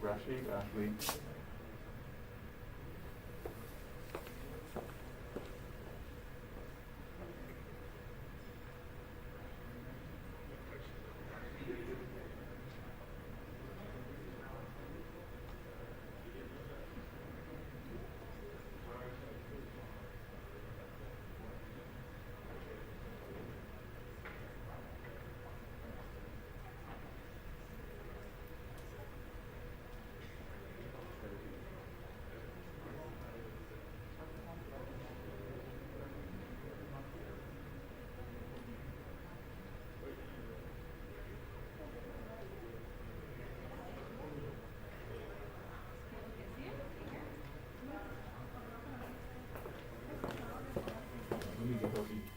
Rashid, Ashley.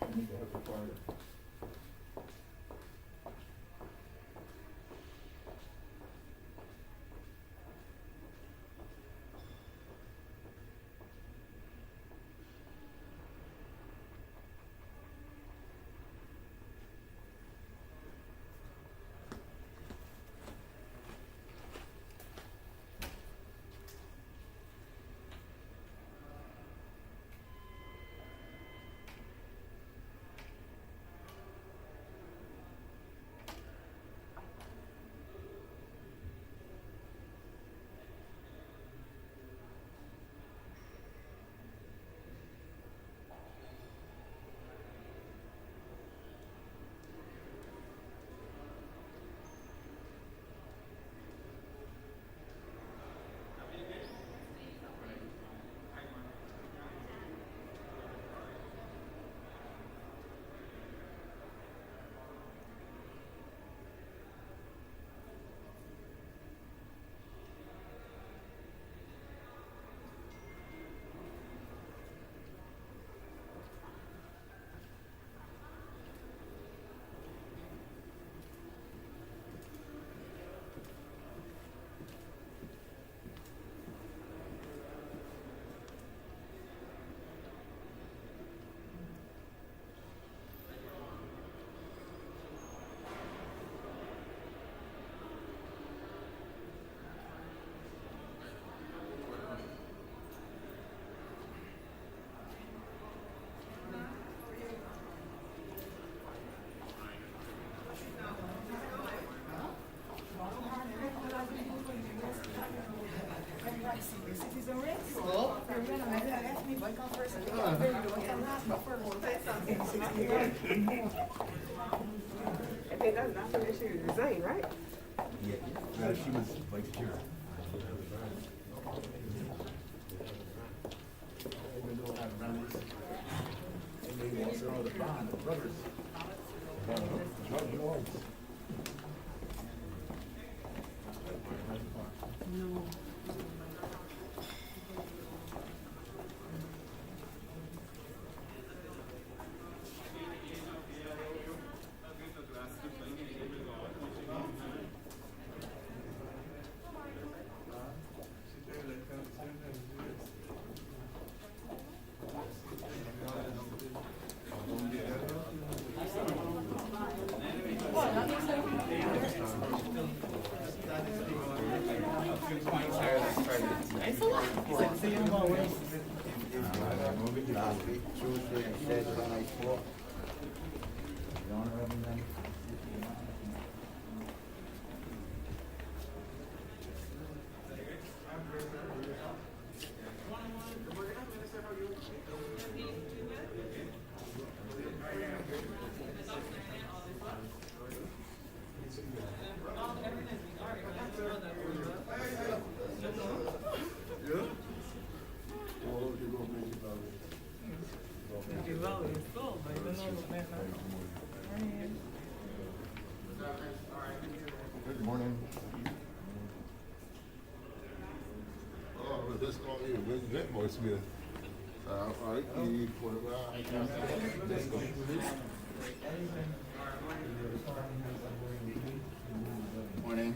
Let me get her farther. I think that's when she resigned, right? Yeah, no, she was vice chair. And they lost all the bond, the brothers. No. Last week, Tuesday, and Saturday night four. The honor of them then. Good morning. Oh, let's call you. Where's that voicemail? All right, you put it out. Let's go. Morning.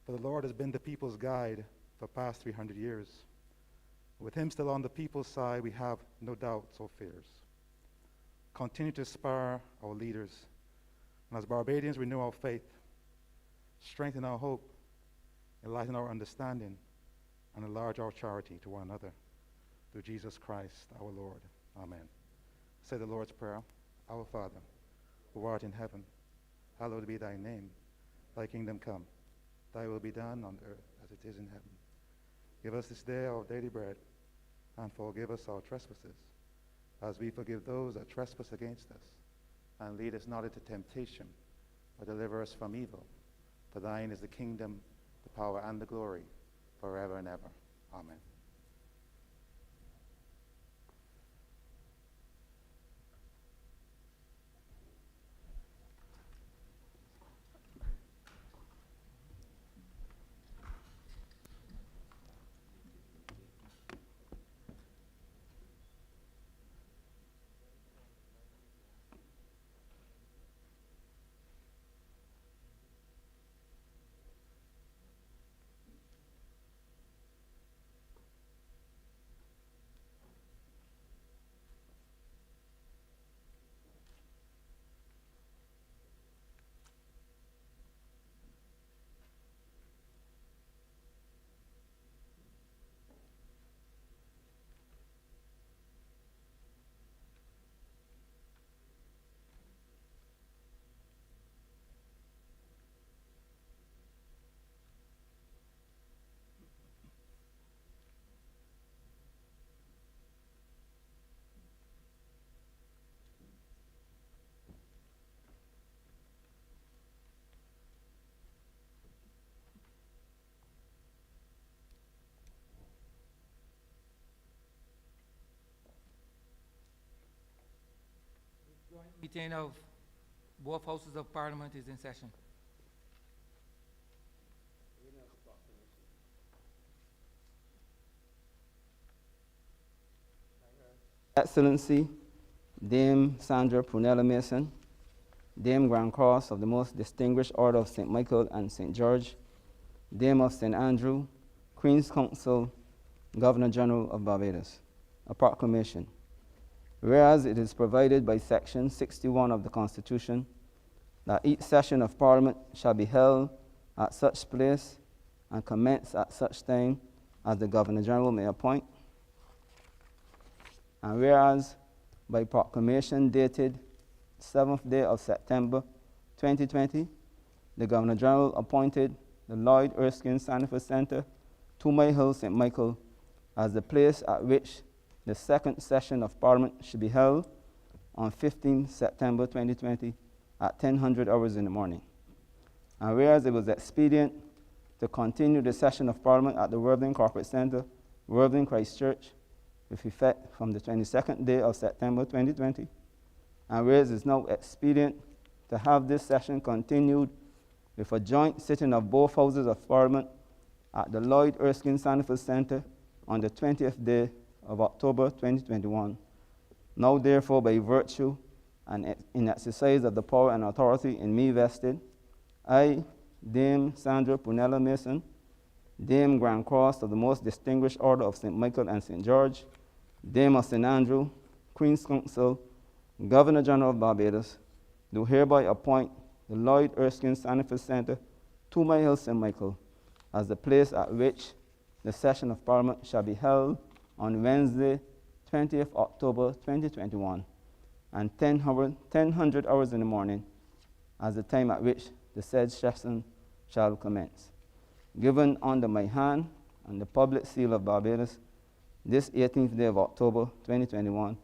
For the Lord has been the people's guide for the past 300 years. With him still on the people's side, we have no doubts or fears. Continue to inspire our leaders, and as Barbadians renew our faith, strengthen our hope, enlighten our understanding, and enlarge our charity to one another. Through Jesus Christ our Lord. Amen. Say the Lord's Prayer. Our Father, who art in heaven, hallowed be thy name. Thy kingdom come. Thy will be done on earth as it is in heaven. Give us this day our daily bread, and forgive us our trespasses, as we forgive those that trespass against us. And lead us not into temptation, but deliver us from evil. For thine is the kingdom, the power, and the glory, forever and ever. Amen. Meeting of both houses of parliament is in session. Excellency, Dame Sandra Prunella Mason, Dame Grand Cross of the Most Distinguished Order of St. Michael and St. George, Dame of St. Andrew, Queen's Counsel, Governor General of Barbados. A proclamation. Whereas it is provided by Section 61 of the Constitution that each session of Parliament shall be held at such place and commence at such time as the Governor General may appoint. And whereas by proclamation dated 7th day of September 2020, the Governor General appointed the Lloyd Erskine Sanford Center, 2 Mile Hill, St. Michael, as the place at which the second session of Parliament should be held on 15 September 2020 at 10:00 hours in the morning. And whereas it was expedient to continue the session of Parliament at the Worthing Corporate Center, Worthing Christchurch, with effect from the 22nd day of September 2020, and whereas it is now expedient to have this session continued with a joint sitting of both houses of Parliament at the Lloyd Erskine Sanford Center on the 20th day of October 2021. Now therefore, by virtue and in exercise of the power and authority in me vested, I, Dame Sandra Prunella Mason, Dame Grand Cross of the Most Distinguished Order of St. Michael and St. George, Dame of St. Andrew, Queen's Counsel, Governor General of Barbados, do hereby appoint the Lloyd Erskine Sanford Center, 2 Mile Hill, St. Michael, as the place at which the session of Parliament shall be held on Wednesday, 20th October 2021, and 10:00 hours in the morning, as the time at which the said session shall commence. Given under my hand and the public seal of Barbados, this 18th day of October 2021,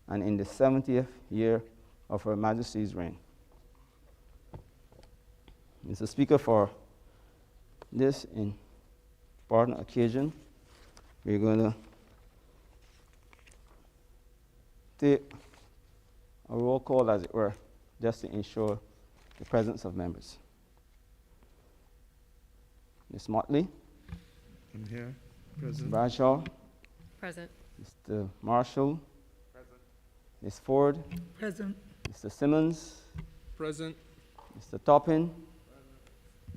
and in the 70th year of Her Majesty's reign. Mr. Speaker, for this important occasion, we're going to take a roll call, as it were, just to ensure the presence of members. Ms. Motley? I'm here. Present. Bradshaw? Present. Mr. Marshall? Present. Ms. Ford? Present. Mr. Simmons? Present. Mr. Toppin?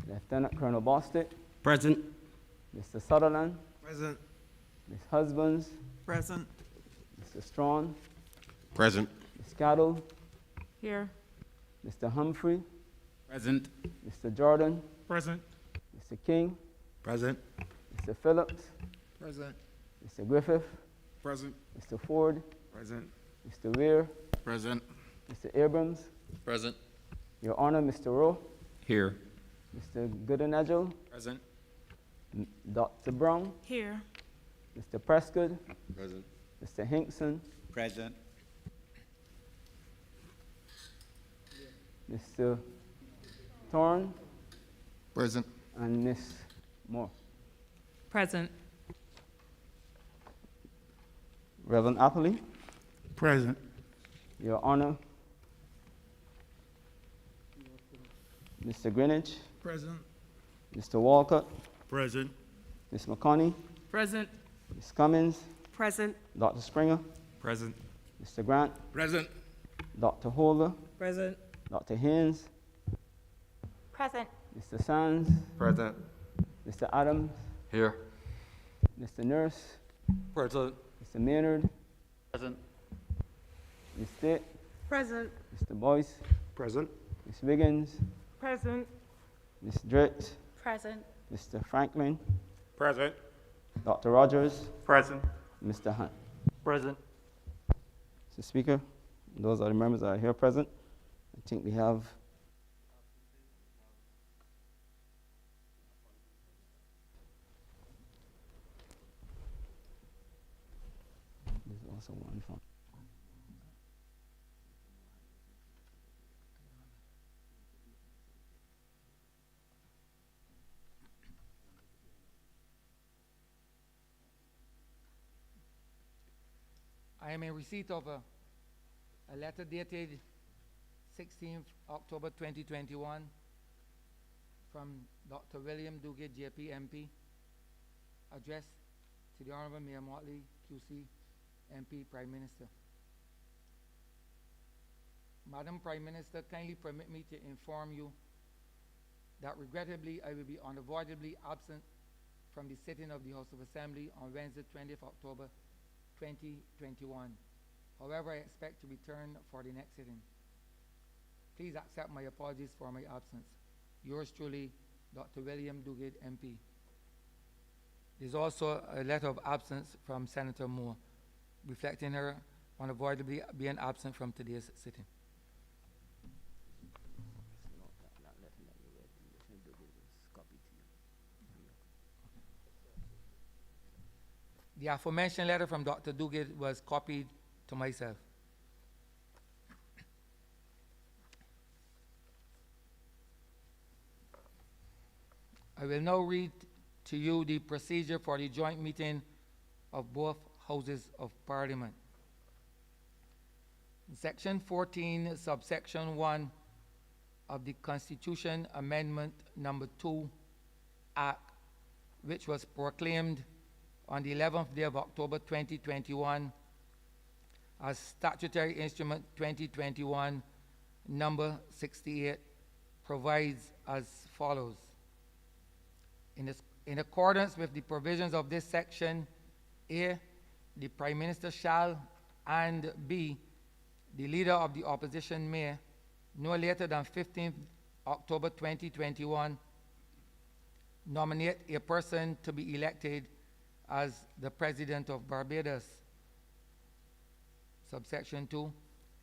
Lieutenant Colonel Bostic, Present. Mr. Sutherland, Present. Ms. Husbands, Present. Mr. Strawn, Present. Ms. Cattle, Here. Mr. Humphrey, Present. Mr. Jordan, Present. Mr. King, Present. Mr. Phillips, Present. Mr. Griffith, Present. Mr. Ford, Present. Mr. Weir, Present. Mr. Abrams, Present. Your Honor, Mr. Rowe, Here. Mr. Goodenagel, Present. Dr. Brown, Here. Mr. Prescott, Present. Mr. Hinkson, Present. Mr. Thorne, Present. and Ms. Moore. Present. Reverend Appley, Present. Your Honor, Mr. Greenwich, Present. Mr. Walcott, Present. Ms. McConney, Present. Ms. Cummins, Present. Dr. Springer, Present. Mr. Grant, Present. Dr. Holder, Present. Dr. Haynes, Present. Mr. Sands, Present. Mr. Adams, Here. Mr. Nurse, Present. Mr. Maynard, Present. Ms. State, Present. Mr. Boyce, Present. Ms. Wiggins, Present. Ms. Dritt, Present. Mr. Franklin, Present. Dr. Rogers, Present. Mr. Hunt. Present. Mr. Speaker, those are the members that are here present. I think we have there's also one from I am in receipt of a letter dated 16th October 2021 from Dr. William Duguid, JP, MP, addressed to the Honorable Mayor Motley, QC, MP, Prime Minister. Madam Prime Minister, kindly permit me to inform you that regrettably I will be unavoidably absent from the sitting of the House of Assembly on Wednesday, 20th October 2021. However, I expect to return for the next sitting. Please accept my apologies for my absence. Yours truly, Dr. William Duguid, MP. There's also a letter of absence from Senator Moore, reflecting her unavoidably being absent from today's sitting. The aforementioned letter from Dr. Duguid was copied to myself. I will now read to you the procedure for the joint meeting of both Houses of Parliament. Section 14, subsection 1 of the Constitution Amendment Number 2 Act, which was proclaimed on the 11th day of October 2021 as Statutory Instrument 2021 number 68, provides as follows. In accordance with the provisions of this section, A, the Prime Minister shall, and B, the Leader of the Opposition may, no later than 15th October 2021, nominate a person to be elected as the President of Barbados. Subsection 2,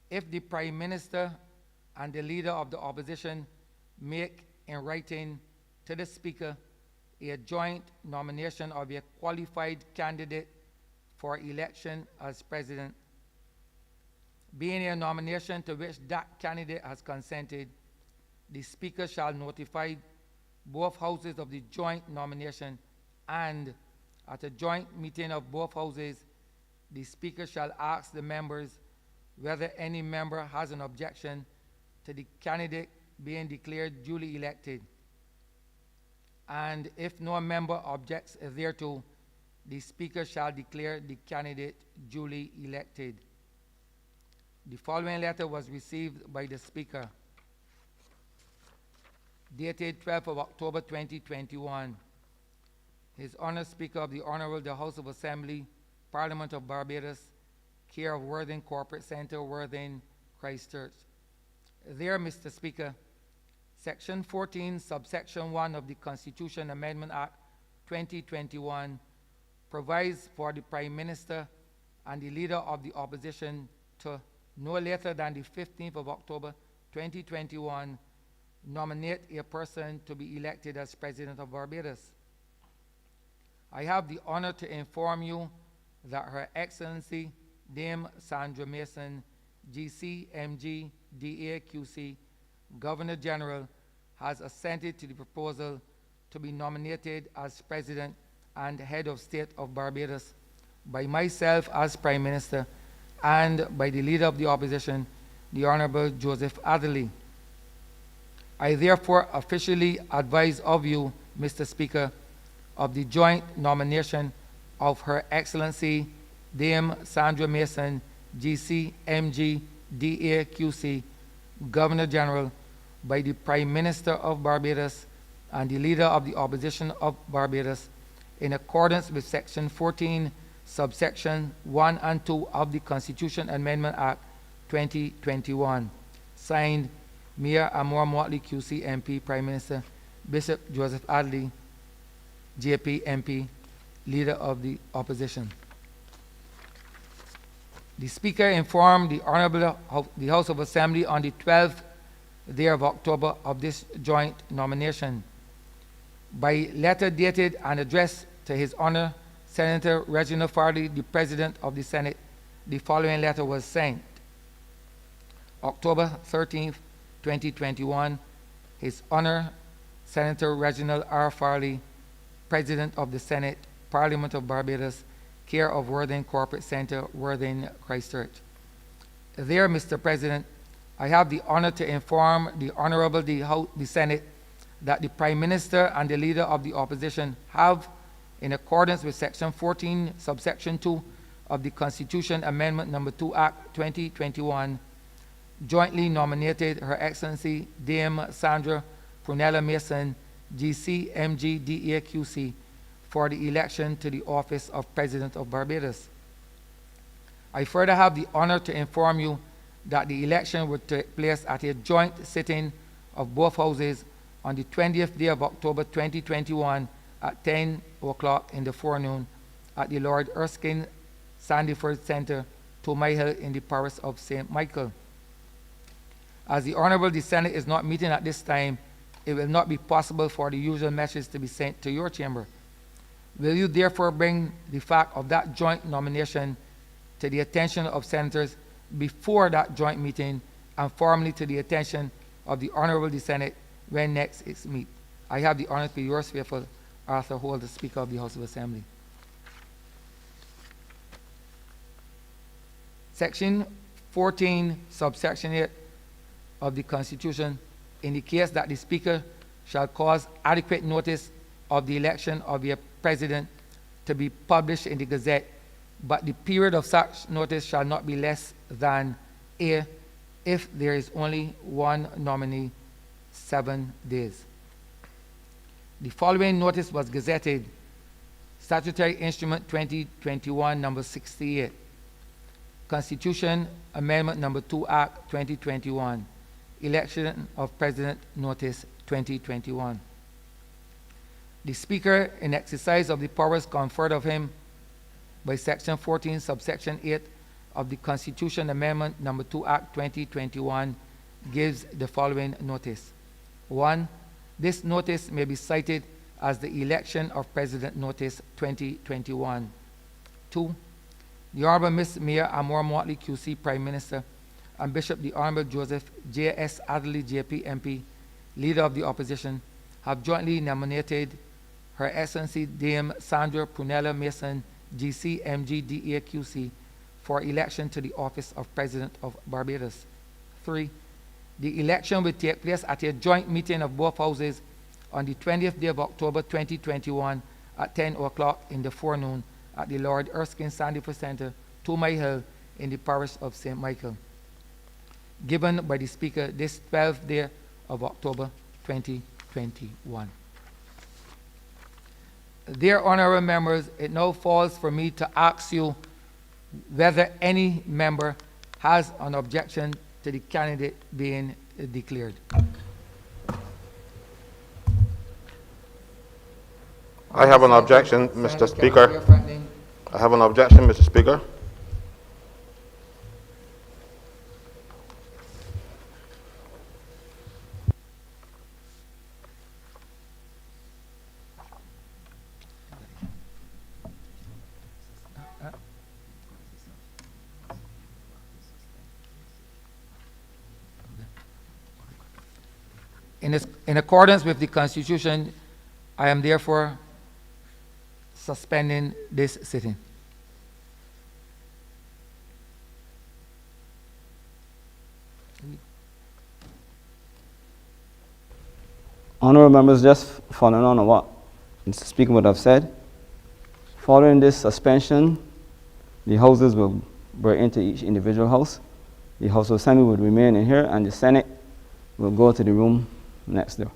if the Prime Minister and the Leader of the Opposition make in writing to the Speaker a joint nomination of a qualified candidate for election as President, being a nomination to which that candidate has consented, the Speaker shall notify both houses of the joint nomination, and at a joint meeting of both houses, the Speaker shall ask the members whether any member has an objection to the candidate being declared duly elected. And if no member objects thereto, the Speaker shall declare the candidate duly elected. The following letter was received by the Speaker. dated 12th of October 2021. His Honor Speaker of the Honorable the House of Assembly, Parliament of Barbados, care of Worthing Corporate Center, Worthing, Christchurch. There, Mr. Speaker, Section 14, subsection 1 of the Constitution Amendment Act 2021 provides for the Prime Minister and the Leader of the Opposition to, no later than the 15th of October 2021, nominate a person to be elected as President of Barbados. I have the honor to inform you that Her Excellency Dame Sandra Mason, GC, MG, DA, QC, Governor General, has assented to the proposal to be nominated as President and Head of State of Barbados by myself as Prime Minister and by the Leader of the Opposition, the Honorable Joseph Adderley. I therefore officially advise of you, Mr. Speaker, of the joint nomination of Her Excellency Dame Sandra Mason, GC, MG, DA, QC, Governor General, by the Prime Minister of Barbados and the Leader of the Opposition of Barbados, in accordance with Section 14, subsection 1 and 2 of the Constitution Amendment Act 2021. Signed, Mayor Amor Motley, QC, MP, Prime Minister, Bishop Joseph Adderley, JP, MP, Leader of the Opposition. The Speaker informed the Honorable the House of Assembly on the 12th day of October of this joint nomination. By letter dated and addressed to His Honor Senator Reginald Farley, the President of the Senate, the following letter was sent. October 13th, 2021, His Honor Senator Reginald R. Farley, President of the Senate, Parliament of Barbados, care of Worthing Corporate Center, Worthing, Christchurch. There, Mr. President, I have the honor to inform the Honorable the Senate that the Prime Minister and the Leader of the Opposition have, in accordance with Section 14, subsection 2 of the Constitution Amendment No. 2 Act 2021, jointly nominated Her Excellency Dame Sandra Prunella Mason, GC, MG, DA, QC, for the election to the office of President of Barbados. I further have the honor to inform you that the election would take place at a joint sitting of both houses on the 20th day of October 2021 at 10 o'clock in the forenoon at the Lord Erskine Sandyford Center, 2 Mile Hill in the parish of St. Michael. As the Honorable the Senate is not meeting at this time, it will not be possible for the usual message to be sent to your chamber. Will you therefore bring the fact of that joint nomination to the attention of senators before that joint meeting and formally to the attention of the Honorable the Senate when next it's meet? I have the honor to be yours faithful, Arthur Hall, the Speaker of the House of Assembly. Section 14, subsection 8 of the Constitution indicates that the Speaker shall cause adequate notice of the election of a President to be published in the Gazette, but the period of such notice shall not be less than A, if there is only one nominee, 7 days. The following notice was gazetted: Statutory Instrument 2021, number 68, Constitution Amendment number 2 Act 2021, Election of President Notice 2021. The Speaker, in exercise of the powers conferred of him by Section 14, subsection 8 of the Constitution Amendment number 2 Act 2021, gives the following notice. 1. This notice may be cited as the Election of President Notice 2021. 2. The Honorable Miss Mayor Amor Motley, QC, Prime Minister, and Bishop the Honorable Joseph J.S. Adderley, JP, MP, Leader of the Opposition, have jointly nominated Her Excellency Dame Sandra Prunella Mason, GC, MG, DA, QC, for election to the office of President of Barbados. 3. The election will take place at a joint meeting of both houses on the 20th day of October 2021 at 10 o'clock in the forenoon at the Lord Erskine Sandyford Center, 2 Mile Hill in the parish of St. Michael. Given by the Speaker this 12th day of October 2021. 2021. Dear honorable members, it now falls for me to ask you whether any member has an objection to the candidate being declared. I have an objection, Mr. Senator Speaker. Kennedy, I have an objection, Mr. Speaker. In accordance with the Constitution, I am therefore suspending this sitting. Honorable members, just following on what Mr. Speaker would have said, following this suspension, the houses will break into each individual house. The House of Assembly would remain in here, and the Senate will go to the room next door.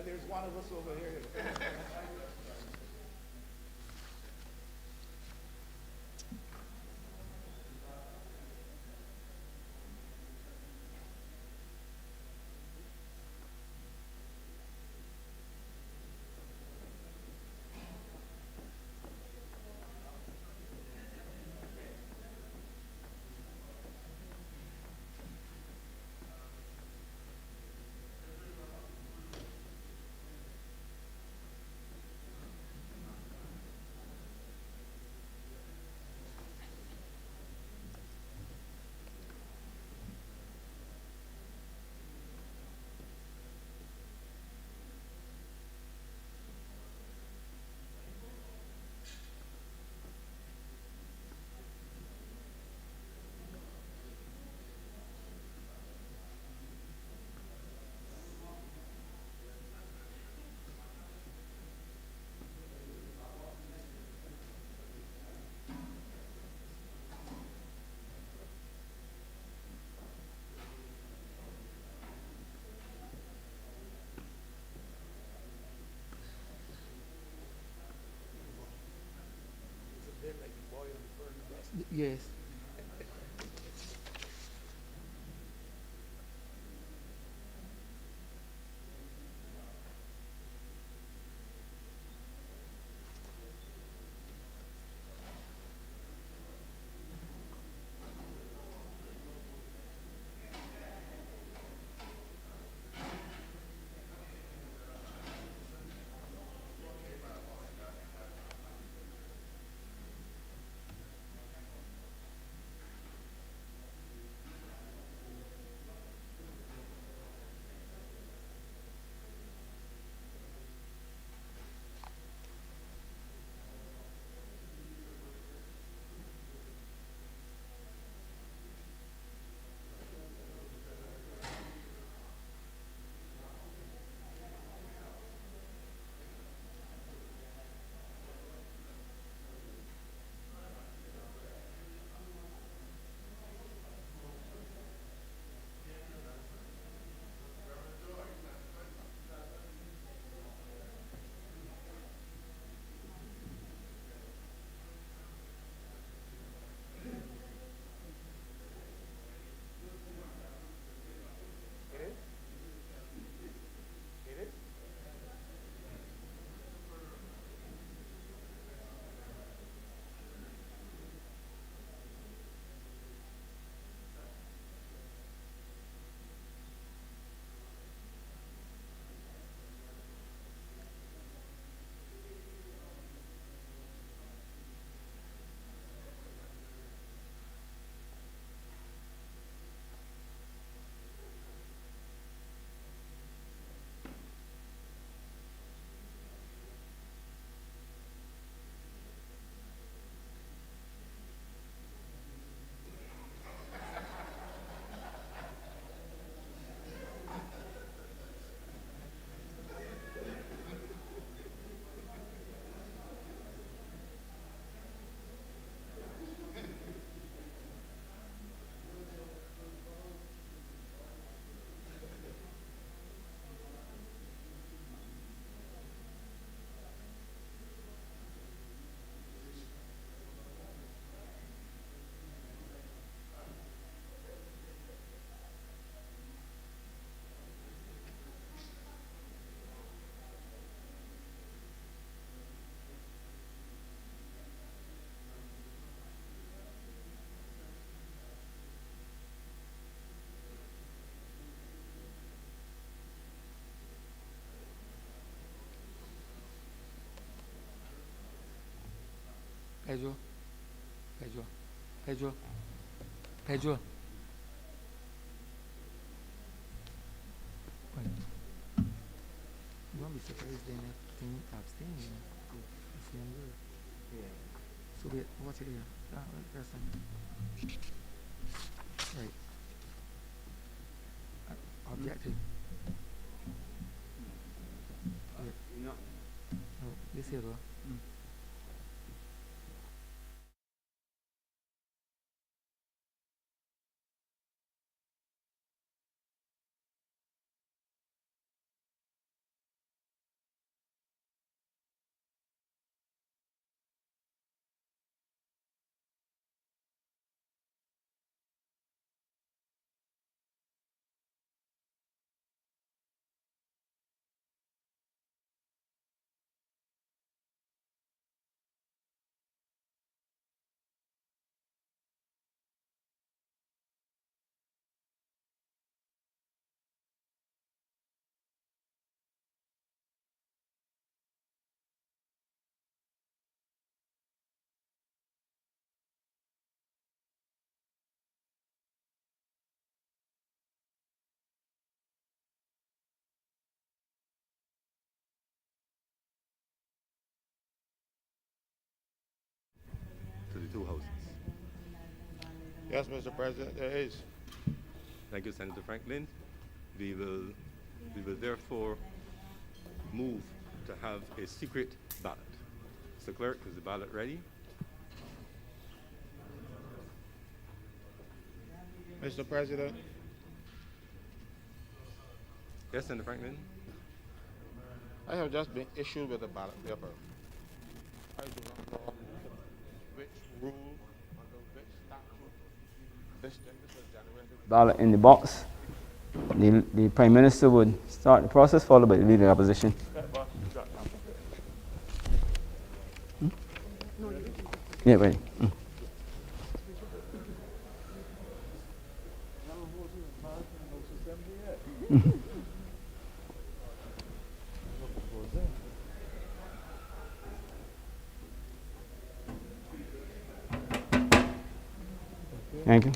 There's one of us over here. Yes. It is? It is? Pedro. Pedro. Pedro. Pedro. Wait. You won't be surprised then if thing abstain, you know. It's young girl. Yeah. So wait, what's it here? Right, person. Right. Objective. Wait. No. No, this here, bro. To the two houses. Yes, Mr. President, there is. Thank you, Senator Franklin. We will therefore move to have a secret ballot. Mr. Clerk, is the ballot ready? Mr. President, Yes, Senator Franklin. I have just been issued with a ballot paper. I do not know which rule under which ballot in the box. The Prime Minister would start the process, followed by the Leader of the Opposition. Yeah, right. Thank you.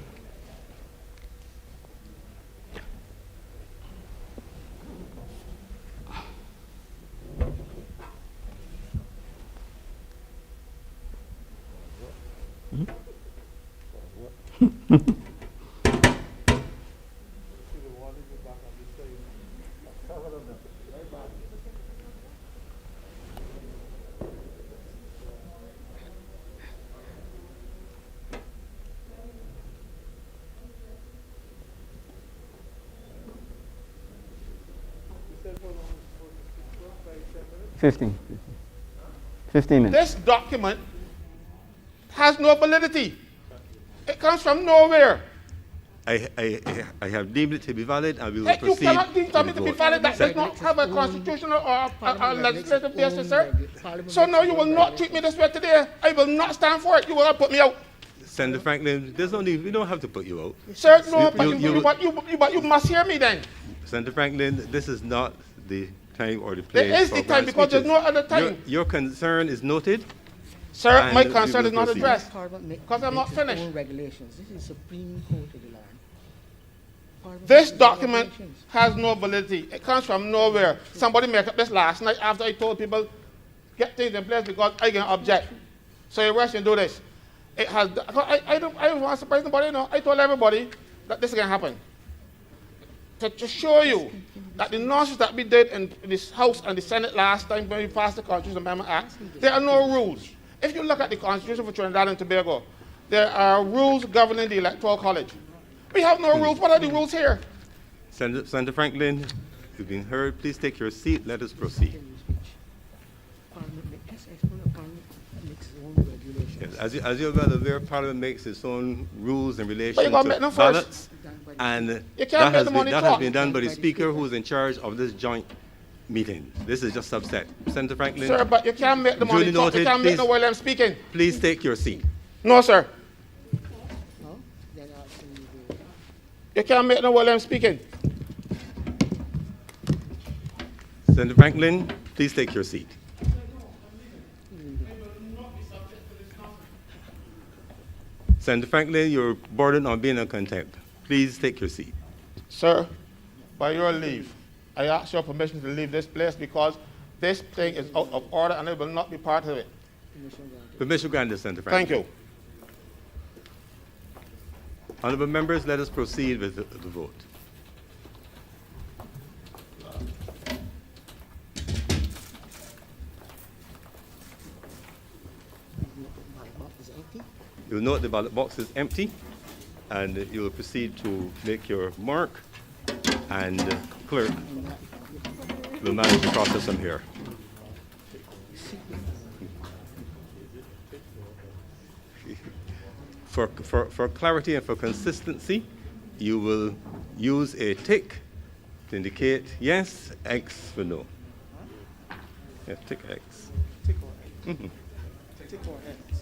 Fifteen minutes. This document has no validity. It comes from nowhere. I have deemed it to be valid, and we will Hey, you proceed. cannot deem something to be vote. valid that does not have a constitutional or a legislative basis, sir. So no, you will not treat me this way today. I will not stand for it. You will not put me out. Senator Franklin, there's no need, we don't have to put you out. Sir, no, but you must hear me then. Senator Franklin, this is not the time or the place. There is for the time grand because there's speeches. no other time. Your concern is noted. Sir, and my we concern will is not proceed. addressed Parliament because I'm not makes its finished. own regulations. This is Supreme Court of the land. Parliament This makes its document regulations. has no validity. It comes from nowhere. Somebody made up this last night after I told people, get things in place because I can object. So you rush and do this. It has, I don't want to surprise nobody, no. I told everybody that this is going to happen. To show you that the nonsense that we did in this House and the Senate last time when we passed the Constitutional Amendment Act, there are no rules. If you look at the Constitution for Trinidad and Tobago, there are rules governing the Electoral College. We have no rules. What are the rules here? Senator Franklin, you've been heard. Please take your seat. Let us proceed. Parliament makes its own regulations. Yes, as you're well aware, Parliament makes its own rules in relation you gotta make to them first. ballots, and You can't that make has, them on been, the that has clock. been done by the Speaker, who is in charge of this joint meeting. This is just subset. Senator Franklin, Sir, but you can't make them on duly the clock. You noted. can't make Please, them while I'm speaking. please take your seat. No, sir. No? Then asking you to- You can't make them while I'm speaking. Senator Franklin, please take your seat. Senator Franklin, you're bordered on being in contempt. Please take your seat. Sir, by your leave, I ask your permission to leave this place because this thing is out of order and I will not be part of it. Permission granted, Senator Franklin. Thank you. Honorable members, let us proceed with the vote. My box is empty. You'll note the ballot box is empty, and you will proceed to make your mark, and clerk will manage the process from here. For clarity and for consistency, you will use a tick to indicate yes, X for no. Yeah, tick X. Tick or X. Tick or X.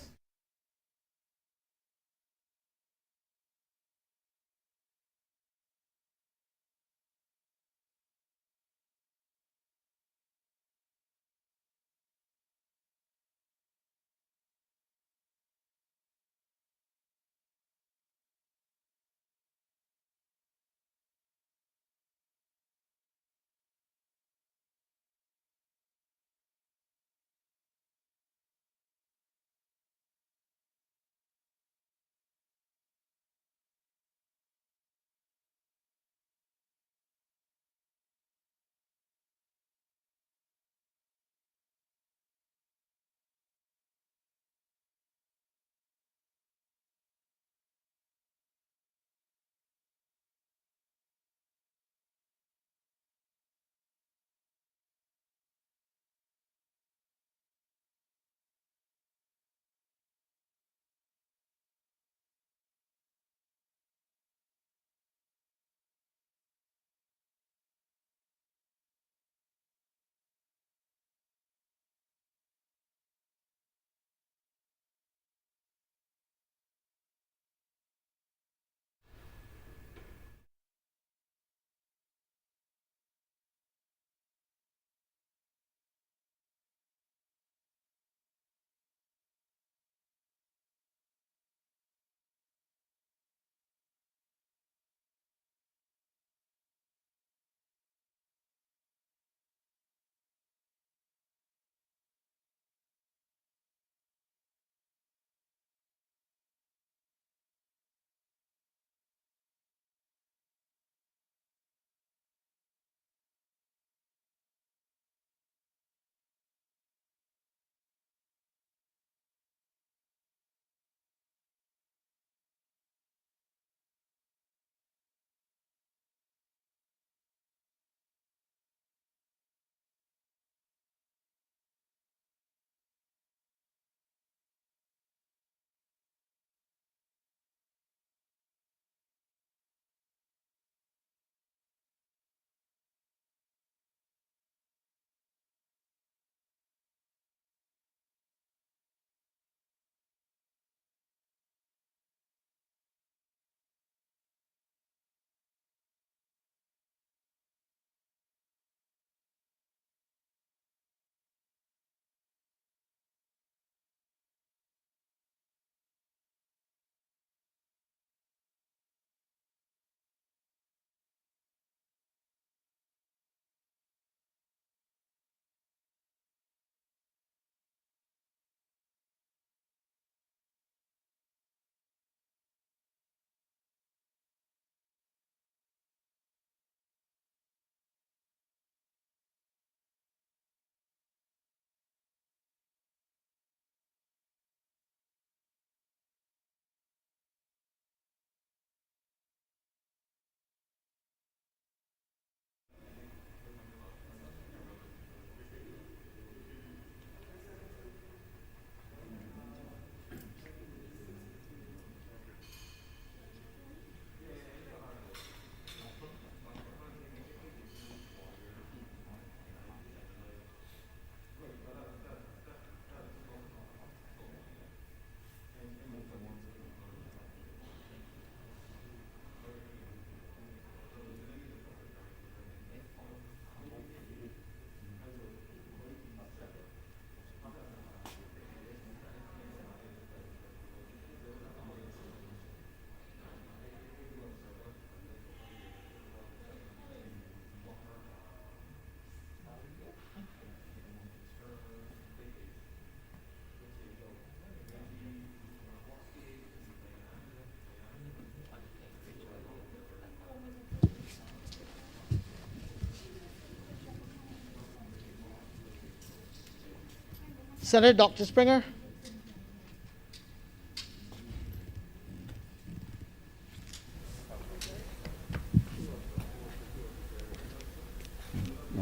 Senator Dr. Springer.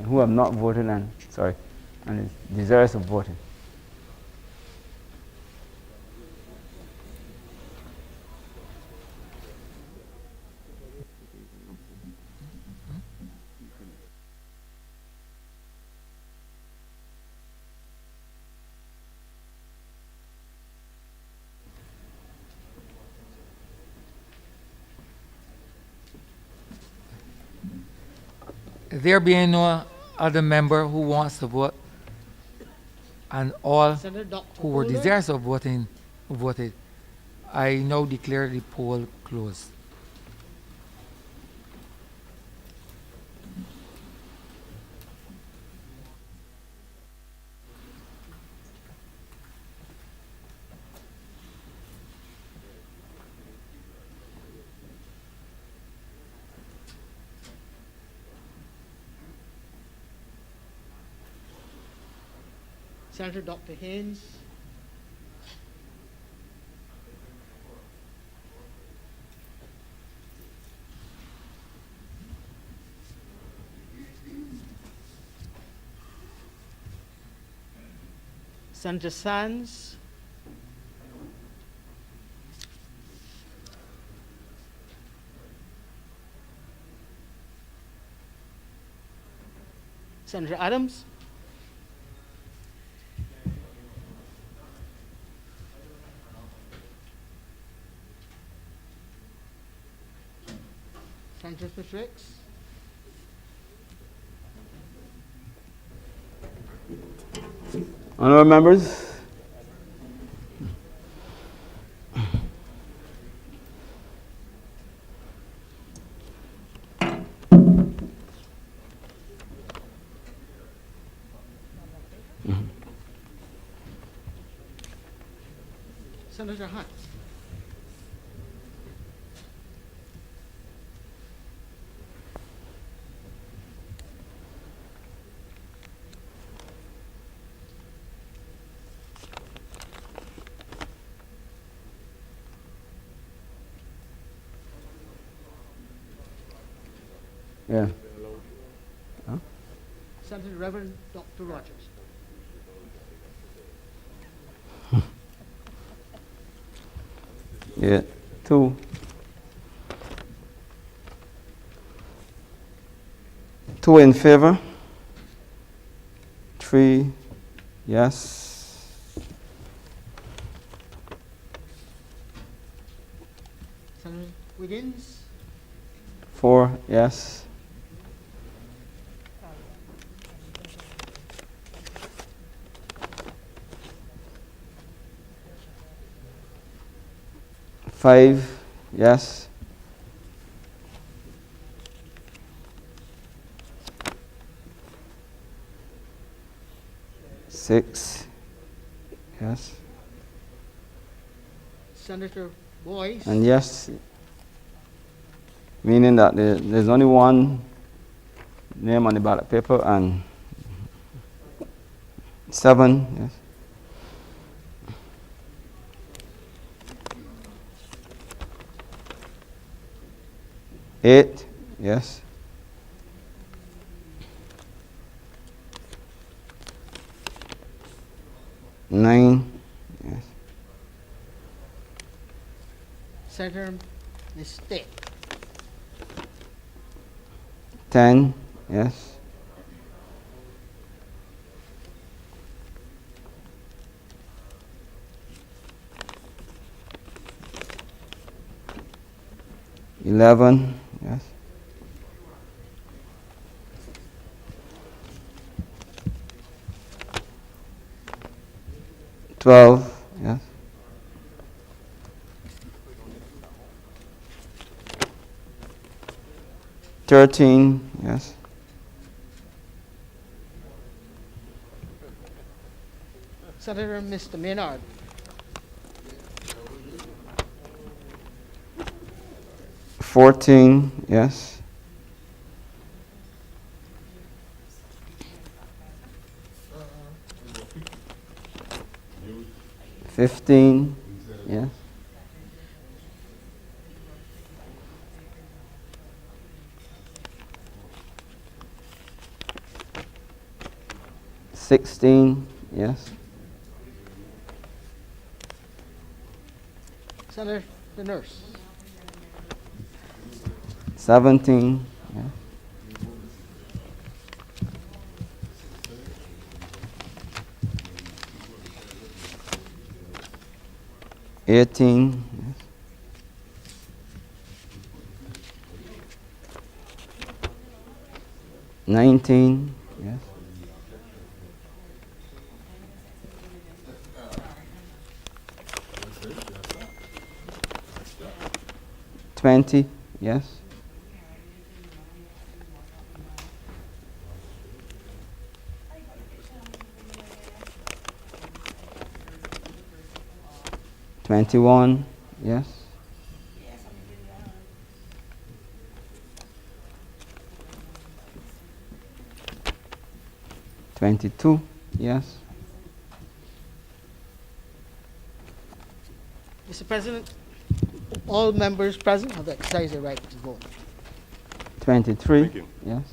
Who have not voted and is desirous of voting. There being no other member who wants to vote, and all Senator Dr. who were Holder. desirous of voting voted, I now declare the poll closed. Senator Dr. Haynes. Senator Sands. Senator Adams. Senator Fitzricks. Honorable members, Senator Hunt. yeah. Senator Reverend Dr. Rogers. Yeah, 2. 2 in favor. 3 yes. Senator Wiggins. 4 yes. 5 yes. 6 yes. Senator Boyce. And yes, meaning that there's only one name on the ballot paper, and 7 yes. 8 yes. 9 yes. Senator Mistake. 10 yes. 11 yes. 12 yes. 13 yes. 'Mr. Maynard. 14 yes. 15, yes. 16, yes. Senator, the nurse. 17, yes. 18, yes. 19, yes. 20, yes. 21, yes. 22, yes. Mr. President, all members present have exercised their right to vote. 23, Thank you. yes.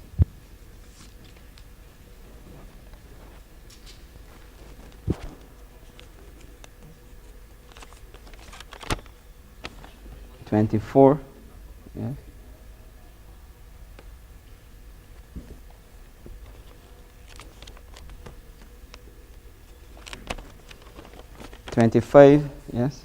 24, yes. 25, yes.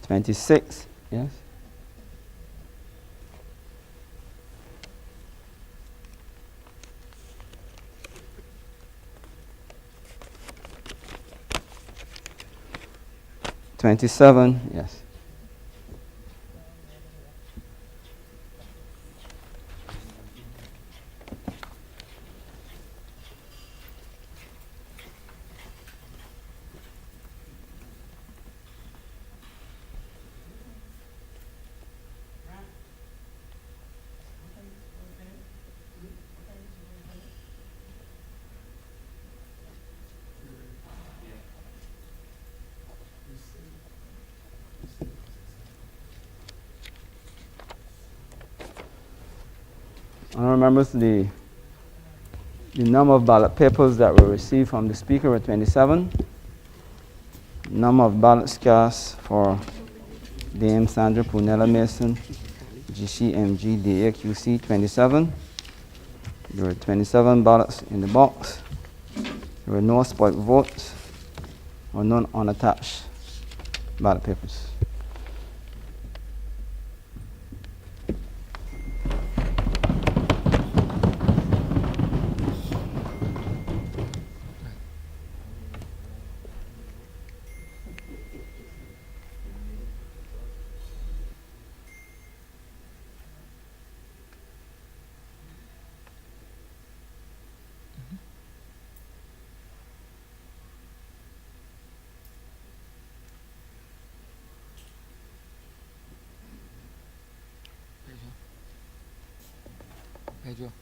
26, yes. 27, yes. 'Honourable members, the number of ballot papers that were received from the Speaker were 27. Number of ballots cast for Dame Sandra Punella Mason, GCMG DAQC, 27. There were 27 ballots in the box. There were no spoiled votes or none unattached ballot papers. Pedro.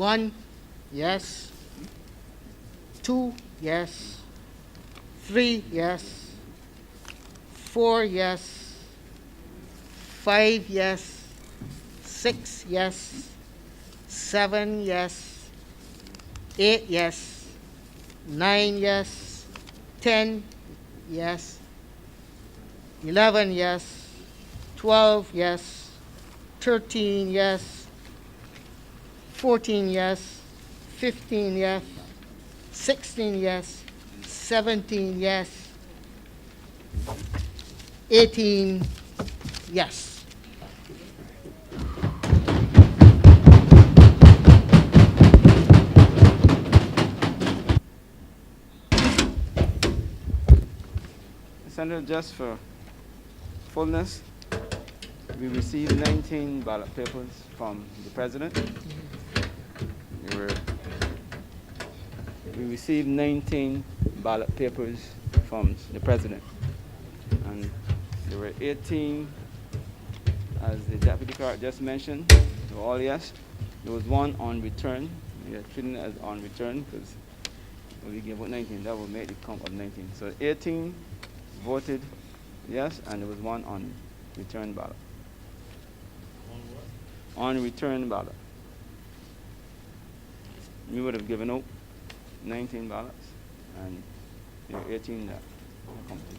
1, yes. 2, yes. 3, yes. 4, yes. 5, yes. 6, yes. 7, yes. 8, yes. 9, yes. 10, yes. 11, yes. 12, yes. 13, yes. 14, yes. 15, yes. 16, yes. 17, yes. 18, yes. Senator, just for fullness, we received 19 ballot papers from the president. We received 19 ballot papers from the president. And there were 18, as the deputy clerk just mentioned, they were all yes. There was one on return. We are treating it as on return because we gave out 19. That will make the count of 19. So 18 voted yes, and there was one on return ballot. On return ballot. We would have given out 19 ballots, and there were 18 that completed.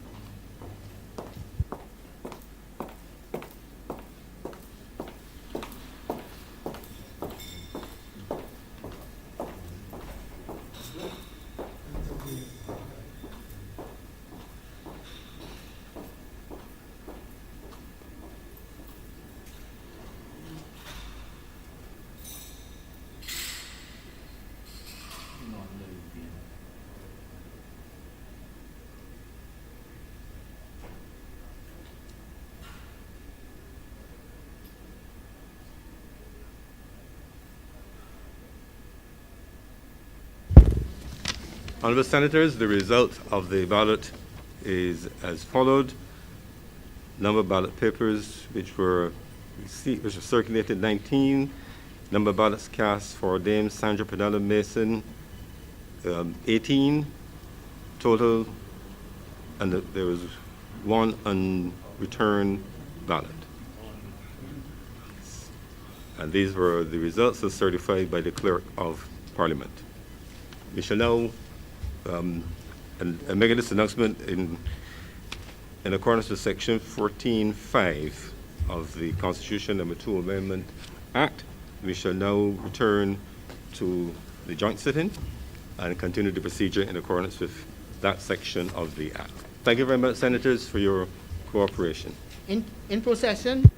Honourable Senators, the result of the ballot is as followed. Number of ballot papers which were circulated, 19. Number of ballots cast for Dame Sandra Pinella Mason, 18 total, and there was one unreturned ballot. And these were the results as certified by the Clerk of Parliament. We shall now and making this announcement in accordance with Section 14(5) of the Constitution Number 2 Amendment Act, we shall now return to the joint sitting and continue the procedure in accordance with that section of the Act. Thank you very much, Senators, for your cooperation. In procession.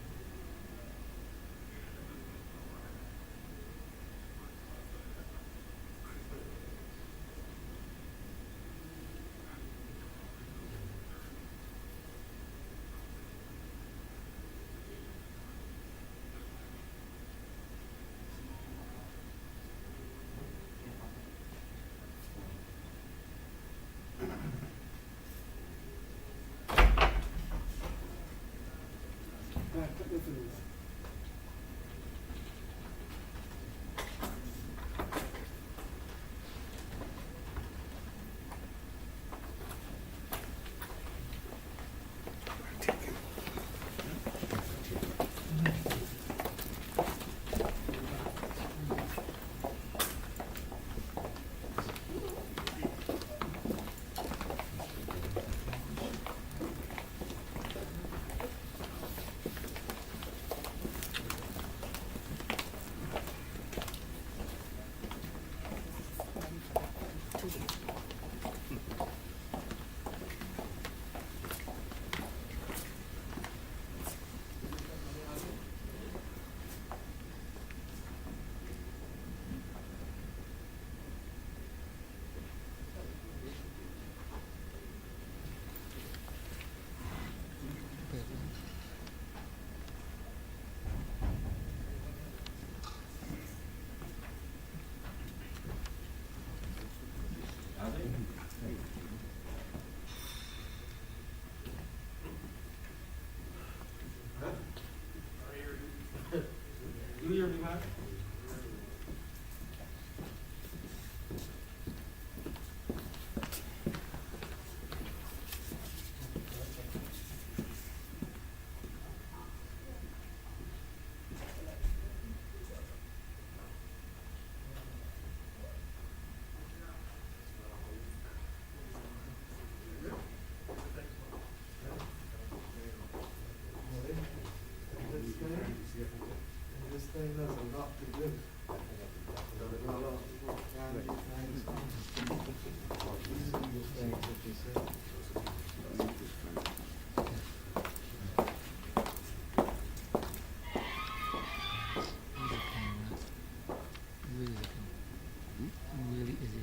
Really easy.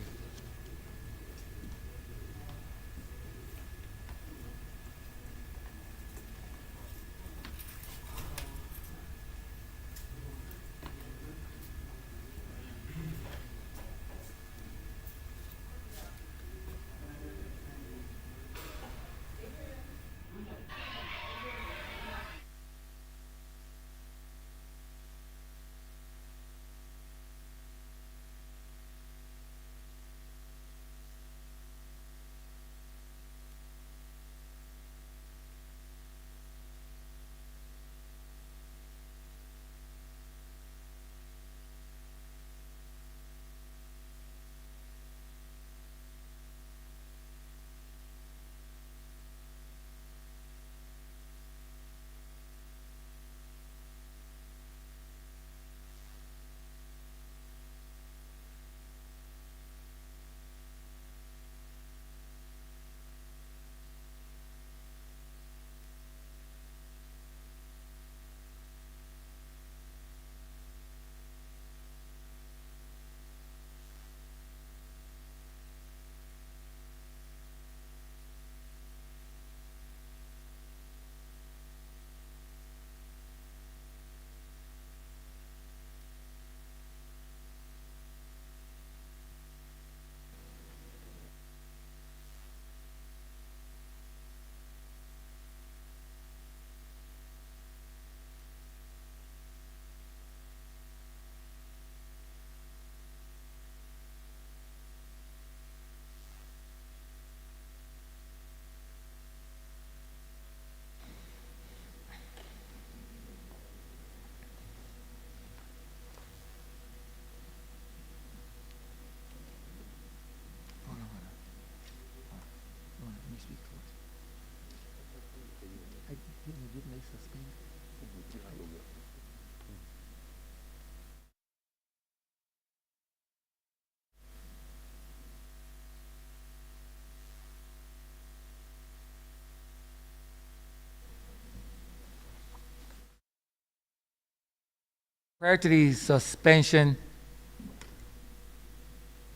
Prior to the suspension,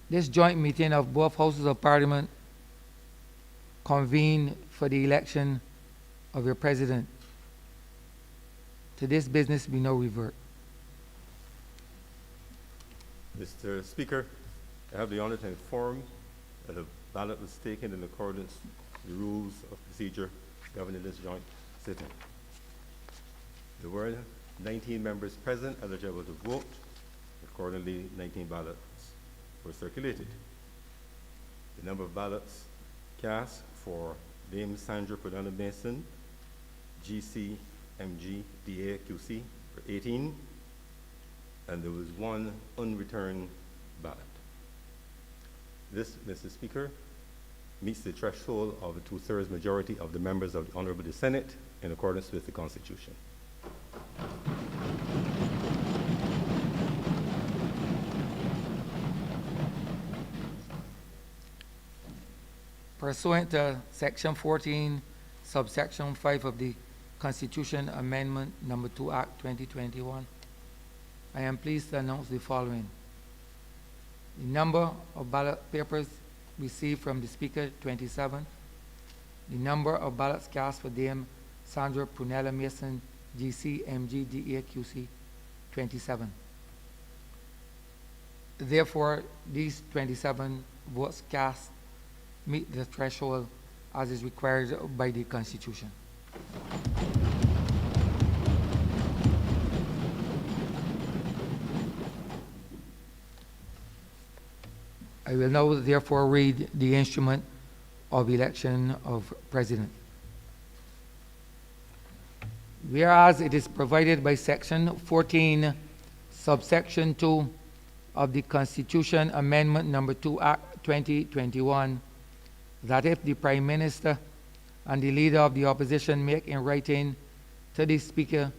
this joint meeting of both Houses of Parliament convened for the election of your president. To this business be no revert. Mr. Speaker, I have the honor to inform that a ballot was taken in accordance with the rules of procedure governing this joint sitting. There were 19 members present eligible to vote. Accordingly, 19 ballots were circulated. The number of ballots cast for Dame Sandra Pradana Mason, GC, MG, DA, QC, were 18, and there was one unreturned ballot. This, Mr. Speaker, meets the threshold of a 2/3 majority of the members of the Honorable Senate in accordance with the Constitution. Pursuant to Section 14, subsection 5 of the Constitution Amendment Number 2 Act 2021, I am pleased to announce the following. The number of ballot papers received from the Speaker, 27. The number of ballots cast for Dame Sandra Prunella Mason, GC, MG, DA, QC, 27. Therefore, these 27 votes cast meet the threshold as is required by the Constitution. I will now therefore read the instrument of election of president. Whereas it is provided by Section 14, subsection 2 of the Constitution Amendment Number 2 Act 2021, that if the Prime Minister and the Leader of the Opposition make in writing to the Speaker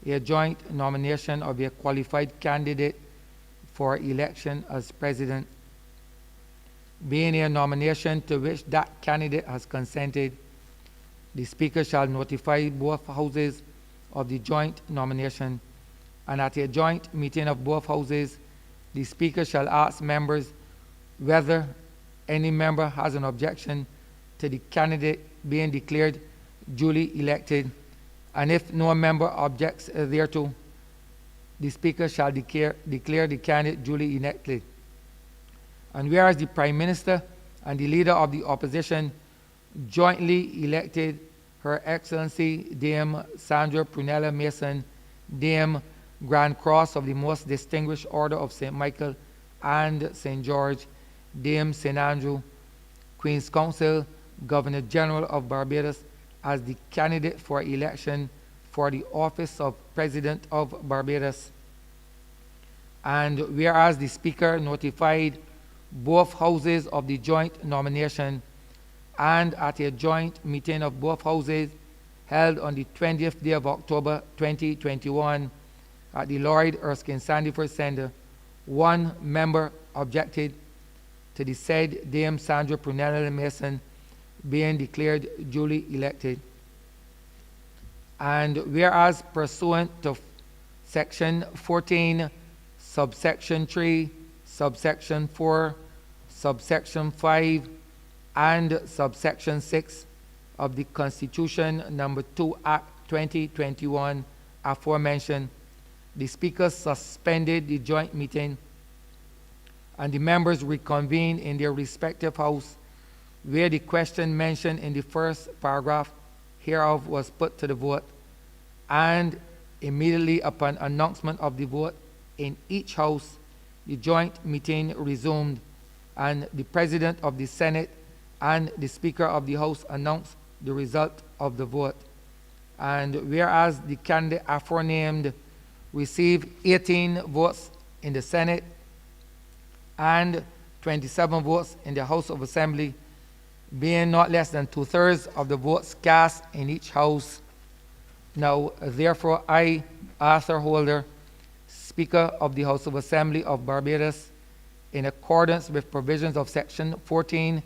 a joint nomination of a qualified candidate for election as president. Being a nomination to which that candidate has consented, the Speaker shall notify both houses of the joint nomination, and at a joint meeting of both houses, the Speaker shall ask members whether any member has an objection to the candidate being declared duly elected, and if no member objects thereto, the Speaker shall declare the candidate duly elected. And whereas the Prime Minister and the Leader of the Opposition jointly elected Her Excellency Dame Sandra Prunella Mason, Dame Grand Cross of the Most Distinguished Order of St. Michael and St. George, Dame St. Andrew, Queen's Counsel, Governor General of Barbados, as the candidate for election for the office of President of Barbados. And whereas the Speaker notified both houses of the joint nomination, and at a joint meeting of both houses held on the 20th day of October 2021 at the Lloyd Erskine Sandifer Center, one member objected to the said Dame Sandra Prunella Mason being declared duly elected. And whereas pursuant to Section 14, subsection 3, subsection 4, subsection 5, and subsection 6 of the Constitution number 2 Act 2021 aforementioned, the Speaker suspended the joint meeting and the members reconvened in their respective house, where the question mentioned in the first paragraph hereof was put to the vote, and immediately upon announcement of the vote in each house, the joint meeting resumed, and the President of the Senate and the Speaker of the House announced the result of the vote. And whereas the candidate aforenamed received 18 votes in the Senate and 27 votes in the House of Assembly, being not less than 2/3 of the votes cast in each house. Now, therefore, I, Arthur Holder, Speaker of the House of Assembly of Barbados, in accordance with provisions of Section 14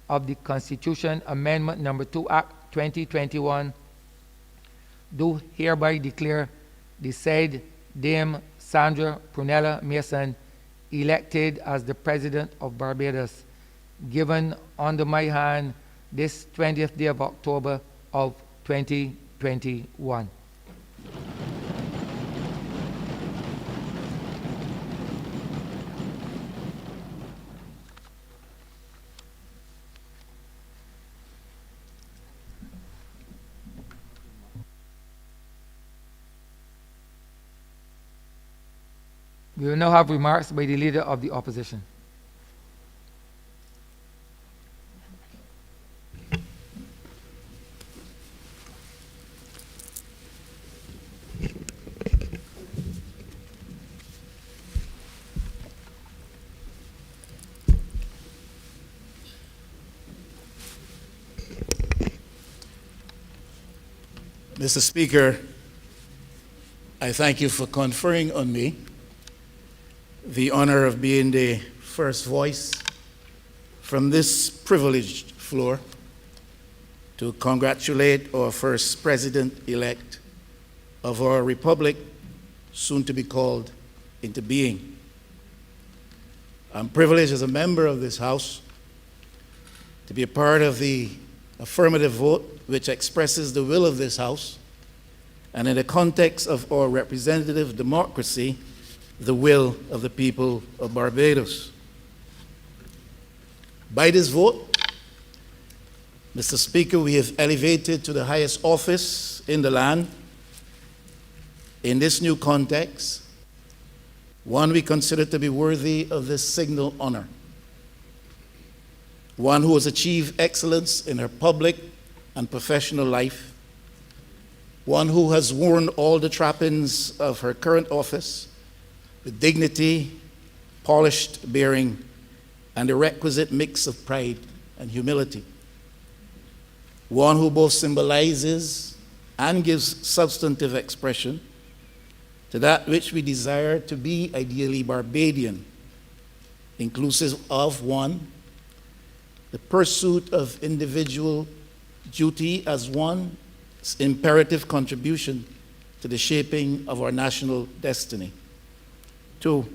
of the Constitution Amendment Number 2 Act 2021, do hereby declare the said Dame Sandra Prunella Mason elected as the President of Barbados, given under my hand this 20th day of October of 2021. We will now have remarks by the Leader of the Opposition. Mr. Speaker, I thank you for conferring on me the honor of being the first voice from this privileged floor to congratulate our first president-elect of our republic, soon to be called into being. I'm privileged as a member of this House to be a part of the affirmative vote which expresses the will of this House, and in the context of our representative democracy, the will of the people of Barbados. By this vote, Mr. Speaker, we have elevated to the highest office in the land, in this new context, one we consider to be worthy of this signal honor, one who has achieved excellence in her public and professional life, one who has worn all the trappings of her current office with dignity, polished bearing, and the requisite mix of pride and humility. One who both symbolizes and gives substantive expression to that which we desire to be ideally Barbadian, inclusive of, one, the pursuit of individual duty as one imperative contribution to the shaping of our national destiny. Two,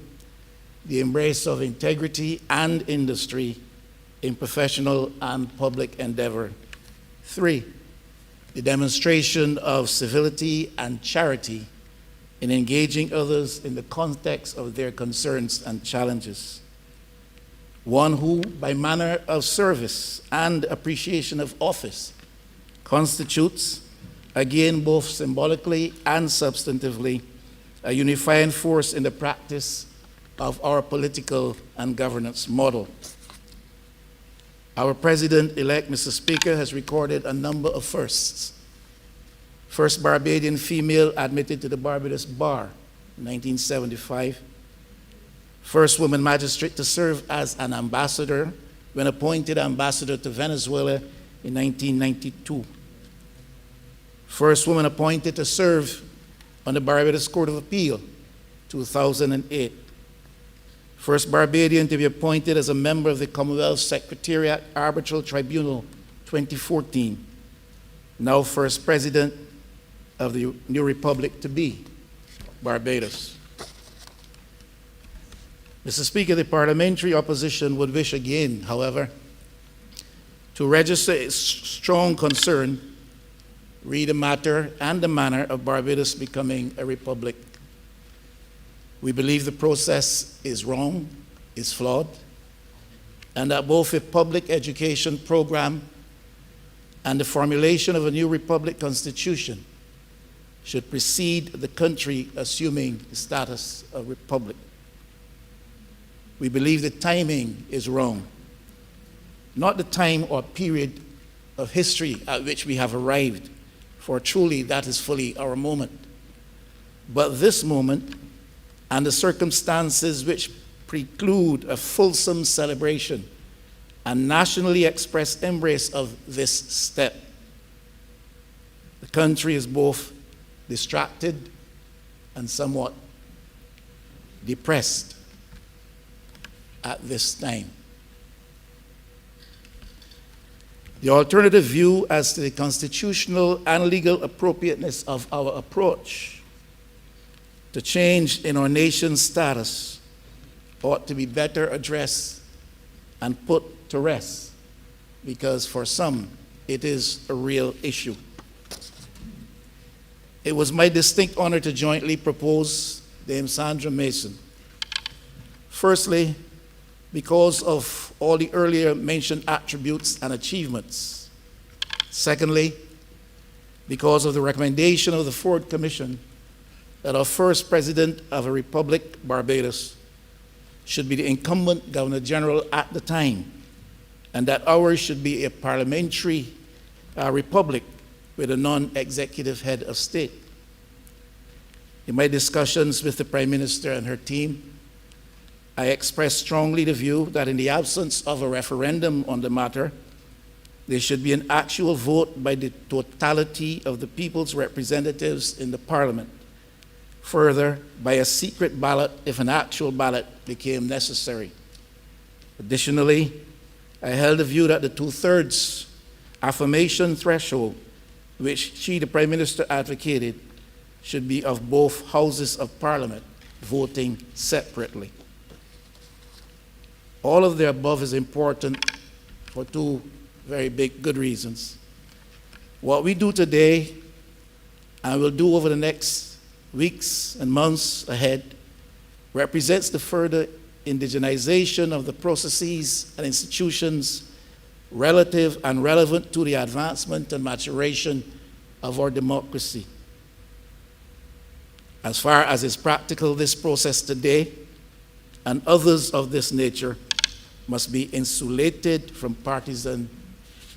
the embrace of integrity and industry in professional and public endeavor. Three, the demonstration of civility and charity in engaging others in the context of their concerns and challenges. One who, by manner of service and appreciation of office, constitutes, again both symbolically and substantively, a unifying force in the practice of our political and governance model. Our President-elect, Mr. Speaker, has recorded a number of firsts. First Barbadian female admitted to the Barbados Bar in 1975. First woman magistrate to serve as an ambassador when appointed ambassador to Venezuela in 1992. First woman appointed to serve on the Barbados Court of Appeal, 2008. First Barbadian to be appointed as a member of the Commonwealth Secretariat Arbitral Tribunal, 2014. Now first president of the new republic to be, Barbados. Mr. Speaker, the parliamentary opposition would wish again, however, to register its strong concern re the matter and the manner of Barbados becoming a republic. We believe the process is wrong, is flawed, and that both a public education program and the formulation of a new republic constitution should precede the country assuming the status of republic. We believe the timing is wrong, not the time or period of history at which we have arrived, for truly that is fully our moment, but this moment and the circumstances which preclude a fulsome celebration and nationally expressed embrace of this step. The country is both distracted and somewhat depressed at this time. The alternative view as to the constitutional and legal appropriateness of our approach to change in our nation's status ought to be better addressed and put to rest, because for some it is a real issue. It was my distinct honor to jointly propose Dame Sandra Mason. Firstly, because of all the earlier mentioned attributes and achievements. Secondly, because of the recommendation of the Ford Commission that our first president of a republic, Barbados, should be the incumbent Governor General at the time, and that ours should be a parliamentary republic with a non-executive head of state. In my discussions with the Prime Minister and her team, I expressed strongly the view that in the absence of a referendum on the matter, there should be an actual vote by the totality of the people's representatives in the Parliament. Further, by a secret ballot if an actual ballot became necessary. Additionally, I held the view that the 2/3 affirmation threshold, which she, the Prime Minister, advocated, should be of both houses of Parliament, voting separately. All of the above is important for two very big, good reasons. What we do today and will do over the next weeks and months ahead represents the further indigenization of the processes and institutions relative and relevant to the advancement and maturation of our democracy. As far as is practical, this process today and others of this nature must be insulated from partisan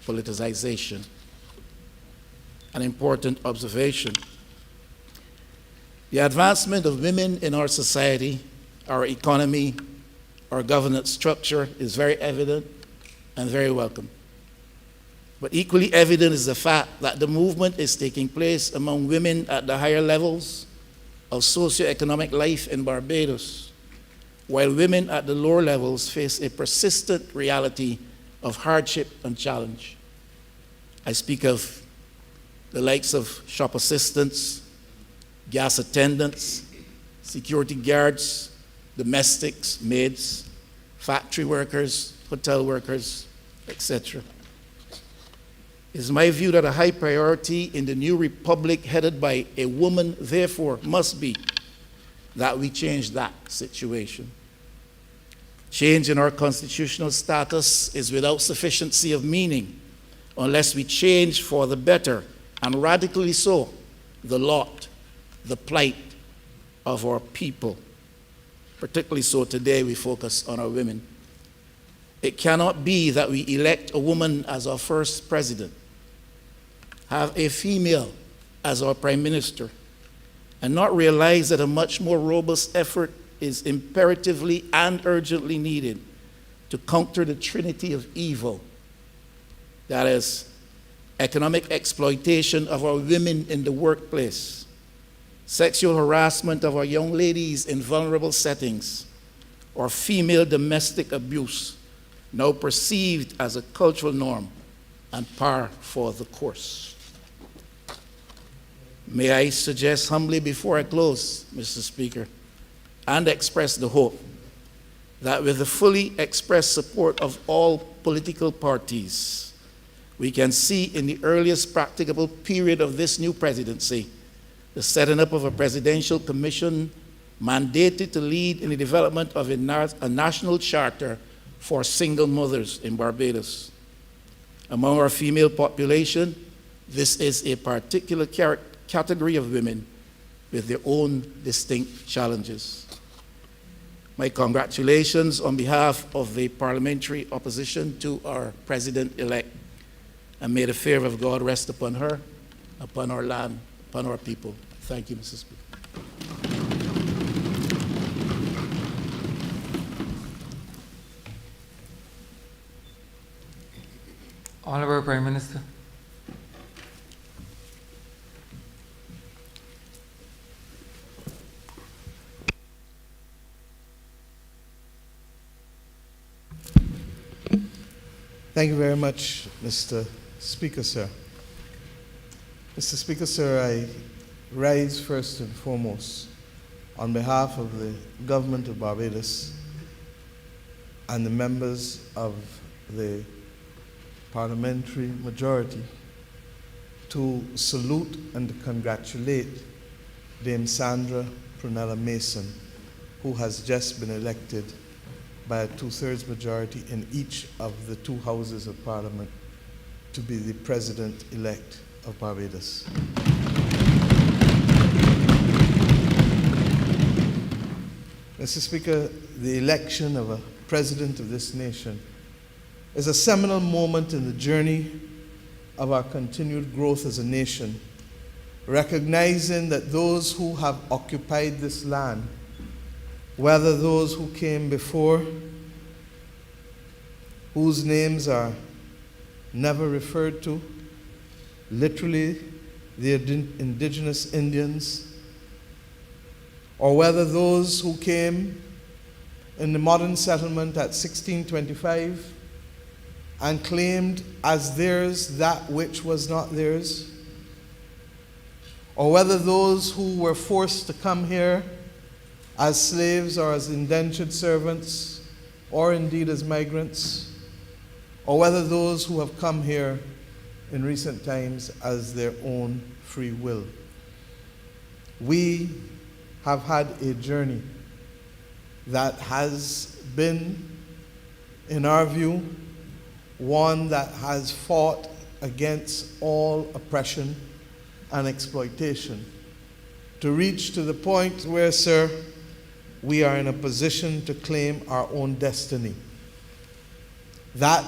politicization. An important observation. The advancement of women in our society, our economy, our governance structure is very evident and very welcome. But equally evident is the fact that the movement is taking place among women at the higher levels of socioeconomic life in Barbados, while women at the lower levels face a persistent reality of hardship and challenge. I speak of the likes of shop assistants, gas attendants, security guards, domestics, maids, factory workers, hotel workers, etc. It is my view that a high priority in the new republic headed by a woman, therefore, must be that we change that situation. Change in our constitutional status is without sufficiency of meaning unless we change for the better, and radically so, the lot, the plight of our people. Particularly so today, we focus on our women. It cannot be that we elect a woman as our first president, have a female as our prime minister, and not realize that a much more robust effort is imperatively and urgently needed to counter the trinity of evil, that is, economic exploitation of our women in the workplace, sexual harassment of our young ladies in vulnerable settings, or female domestic abuse, now perceived as a cultural norm and par for the course. May I suggest humbly before I close, Mr. Speaker, and express the hope that with the fully expressed support of all political parties, we can see in the earliest practicable period of this new presidency the setting up of a presidential commission mandated to lead in the development of a national charter for single mothers in Barbados. Among our female population, this is a particular category of women with their own distinct challenges. My congratulations on behalf of the parliamentary opposition to our president-elect, and may the favor of God rest upon her, upon our land, upon our people. Thank you, Mr. Speaker. Honorable Prime Minister. Thank you very much, Mr. Speaker, sir. Mr. Speaker, sir, I rise first and foremost on behalf of the government of Barbados and the members of the parliamentary majority to salute and to congratulate Dame Sandra Prunella Mason, who has just been elected by a two-thirds majority in each of the two houses of Parliament to be the President-elect of Barbados. Mr. Speaker, the election of a president of this nation is a seminal moment in the journey of our continued growth as a nation, recognizing that those who have occupied this land, whether those who came before, whose names are never referred to, literally the indigenous Indians, or whether those who came in the modern settlement at 1625 and claimed as theirs that which was not theirs, or whether those who were forced to come here as slaves or as indentured servants, or indeed as migrants, or whether those who have come here in recent times as their own free will. We have had a journey that has been, in our view, one that has fought against all oppression and exploitation, to reach to the point where, sir, we are in a position to claim our own destiny. That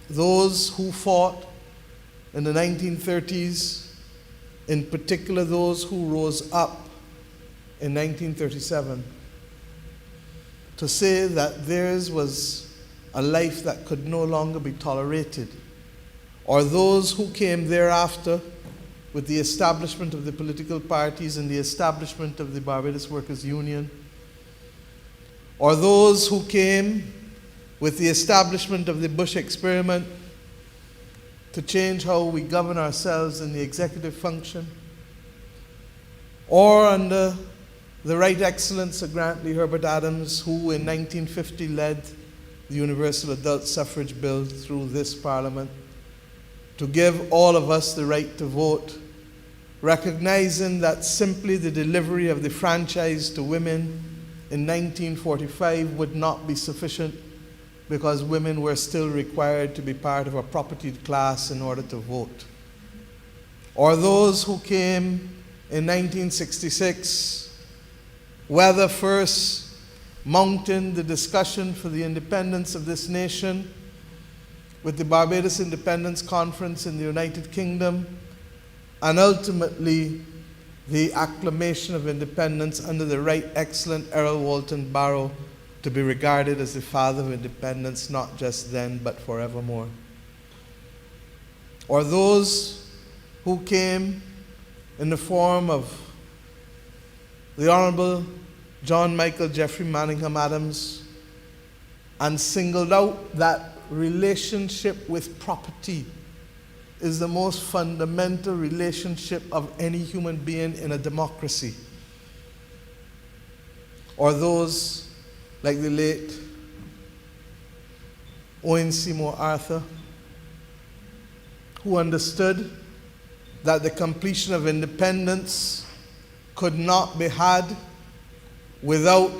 those who fought in the 1930s, in particular those who rose up in 1937, to say that theirs was a life that could no longer be tolerated, or those who came thereafter with the establishment of the political parties and the establishment of the Barbados Workers' Union, or those who came with the establishment of the Bush experiment to change how we govern ourselves in the executive function, or under the Right Excellent Sir Grantley Herbert Adams, who in 1950 led the Universal Adult Suffrage Bill through this Parliament to give all of us the right to vote, recognizing that simply the delivery of the franchise to women in 1945 would not be sufficient because women were still required to be part of a propertied class in order to vote. Or those who came in 1966, whether first mounting the discussion for the independence of this nation with the Barbados Independence Conference in the United Kingdom, and ultimately the acclamation of independence under the Right Excellent Errol Walton Barrow, to be regarded as the father of independence, not just then, but forevermore. Or those who came in the form of the Honorable John Michael Jeffrey Manningham Adams and singled out that relationship with property is the most fundamental relationship of any human being in a democracy. Or those like the late Owen Seymour Arthur, who understood that the completion of independence could not be had without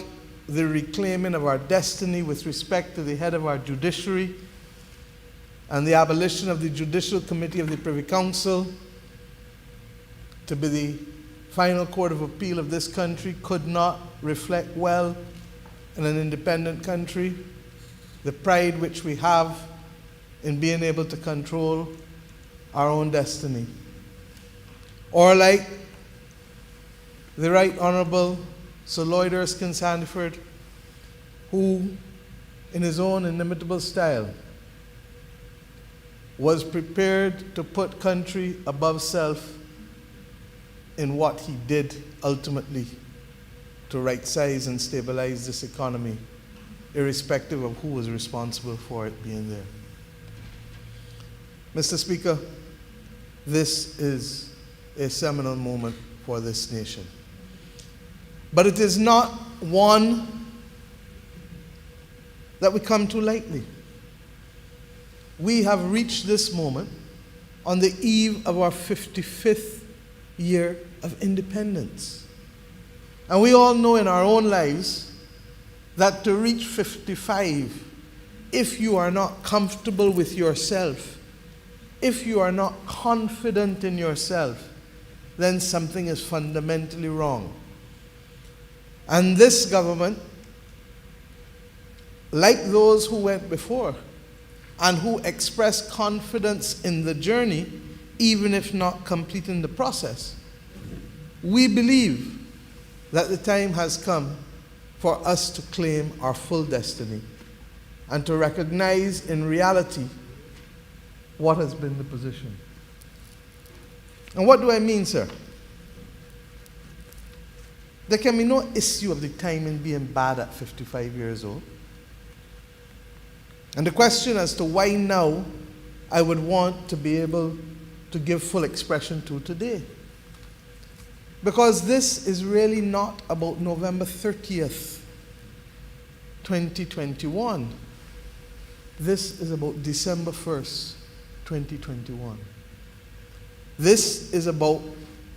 the reclaiming of our destiny with respect to the head of our judiciary and the abolition of the Judicial Committee of the Privy Council to be the final court of appeal of this country could not reflect well in an independent country the pride which we have in being able to control our own destiny. Or like the Right Honorable Sir Lloyd Erskine Sandiford, who in his own inimitable style was prepared to put country above self in what he did ultimately to right-size and stabilize this economy, irrespective of who was responsible for it being there. Mr. Speaker, this is a seminal moment for this nation. But it is not one that we come to lightly. We have reached this moment on the eve of our 55th year of independence. And we all know in our own lives that to reach 55, if you are not comfortable with yourself, if you are not confident in yourself, then something is fundamentally wrong. And this government, like those who went before and who expressed confidence in the journey, even if not completing the process, we believe that the time has come for us to claim our full destiny and to recognize in reality what has been the position. And what do I mean, sir? There can be no issue of the timing being bad at 55 years old. And the question as to why now, I would want to be able to give full expression to today. Because this is really not about November 30th, 2021. This is about December 1st, 2021. This is about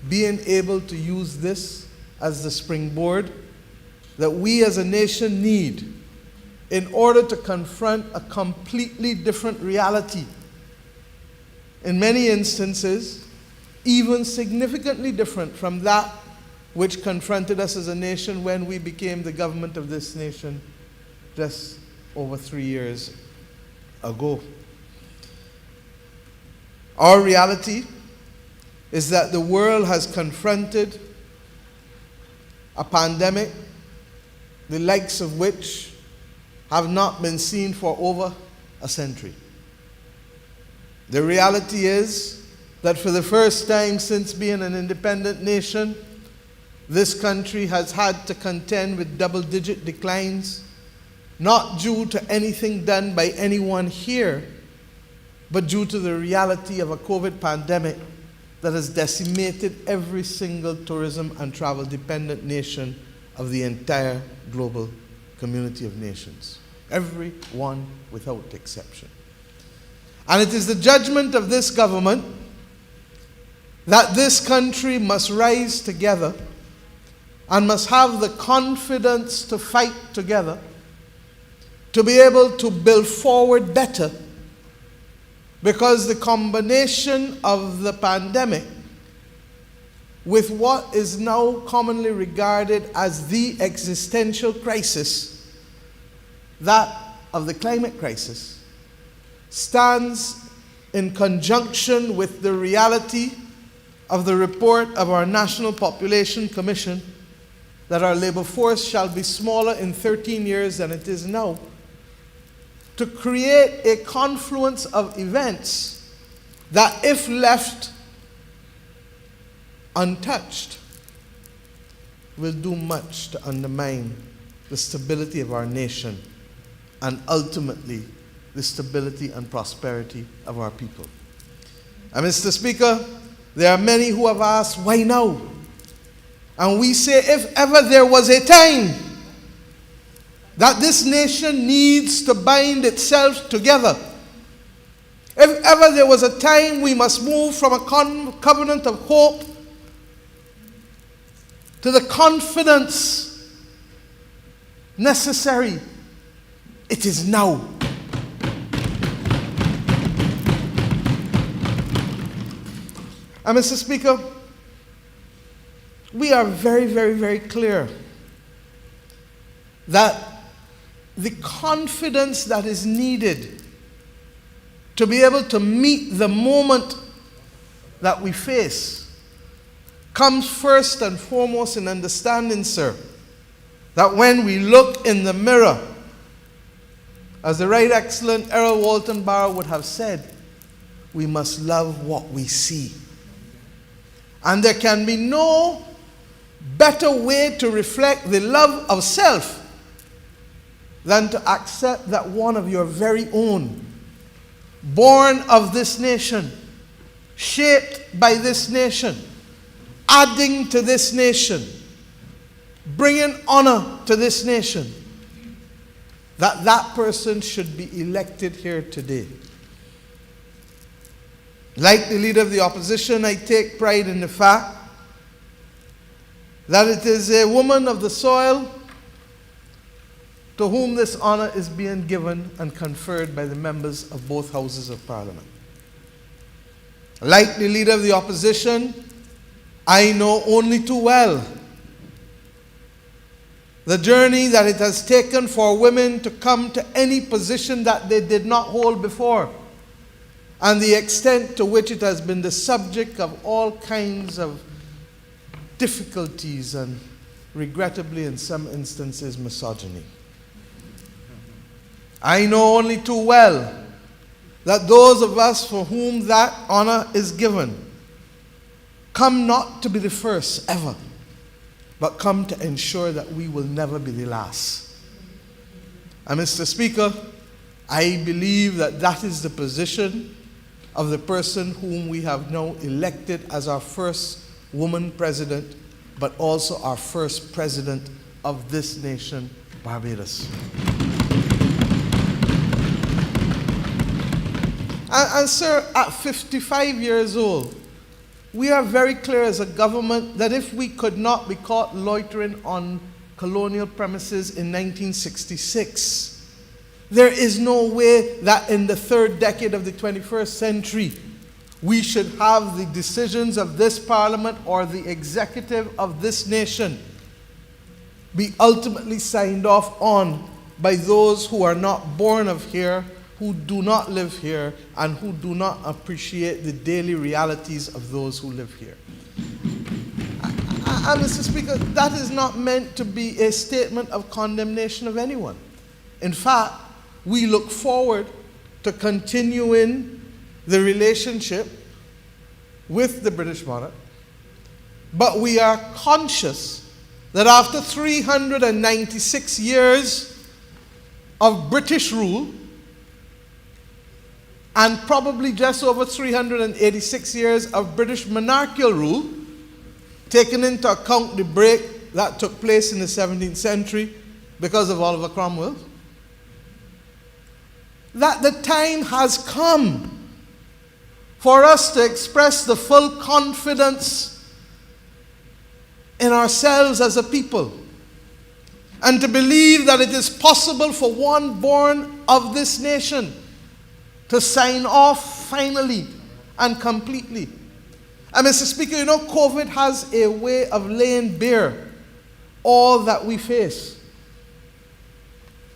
being able to use this as the springboard that we as a nation need in order to confront a completely different reality. In many instances, even significantly different from that which confronted us as a nation when we became the government of this nation just over 3 years ago. Our reality is that the world has confronted a pandemic, the likes of which have not been seen for over a century. The reality is that for the first time since being an independent nation, this country has had to contend with double-digit declines, not due to anything done by anyone here, but due to the reality of a COVID pandemic that has decimated every single tourism and travel dependent nation of the entire global community of nations. Every one without exception. And it is the judgment of this government that this country must rise together and must have the confidence to fight together, to be able to build forward better, because the combination of the pandemic with what is now commonly regarded as the existential crisis, that of the climate crisis, stands in conjunction with the reality of the report of our National Population Commission that our labor force shall be smaller in 13 years than it is now, to create a confluence of events that, if left untouched, will do much to undermine the stability of our nation and ultimately the stability and prosperity of our people. And Mr. Speaker, there are many who have asked, why now? And we say, if ever there was a time that this nation needs to bind itself together, if ever there was a time we must move from a covenant of hope to the confidence necessary, it is now. And Mr. Speaker, we are very, very, very clear that the confidence that is needed to be able to meet the moment that we face comes first and foremost in understanding, sir, that when we look in the mirror, as the Right Excellent Errol Walton Barrow would have said, we must love what we see. And there can be no better way to reflect the love of self than to accept that one of your very own, born of this nation, shaped by this nation, adding to this nation, bringing honor to this nation, that that person should be elected here today. Like the Leader of the Opposition, I take pride in the fact that it is a woman of the soil to whom this honor is being given and conferred by the members of both houses of Parliament. Like the Leader of the Opposition, I know only too well the journey that it has taken for women to come to any position that they did not hold before, and the extent to which it has been the subject of all kinds of difficulties and, regrettably in some instances, misogyny. I know only too well that those of us for whom that honor is given come not to be the first ever, but come to ensure that we will never be the last. And Mr. Speaker, I believe that that is the position of the person whom we have now elected as our first woman president, but also our first president of this nation, Barbados. And sir, at 55 years old, we are very clear as a government that if we could not be caught loitering on colonial premises in 1966, there is no way that in the third decade of the 21st century, we should have the decisions of this Parliament or the executive of this nation be ultimately signed off on by those who are not born of here, who do not live here, and who do not appreciate the daily realities of those who live here. And Mr. Speaker, that is not meant to be a statement of condemnation of anyone. In fact, we look forward to continuing the relationship with the British monarch, but we are conscious that after 396 years of British rule, and probably just over 386 years of British monarchical rule, taking into account the break that took place in the 17th century because of Oliver Cromwell, that the time has come for us to express the full confidence in ourselves as a people, and to believe that it is possible for one born of this nation to sign off finally and completely. And Mr. Speaker, you know, COVID has a way of laying bare all that we face.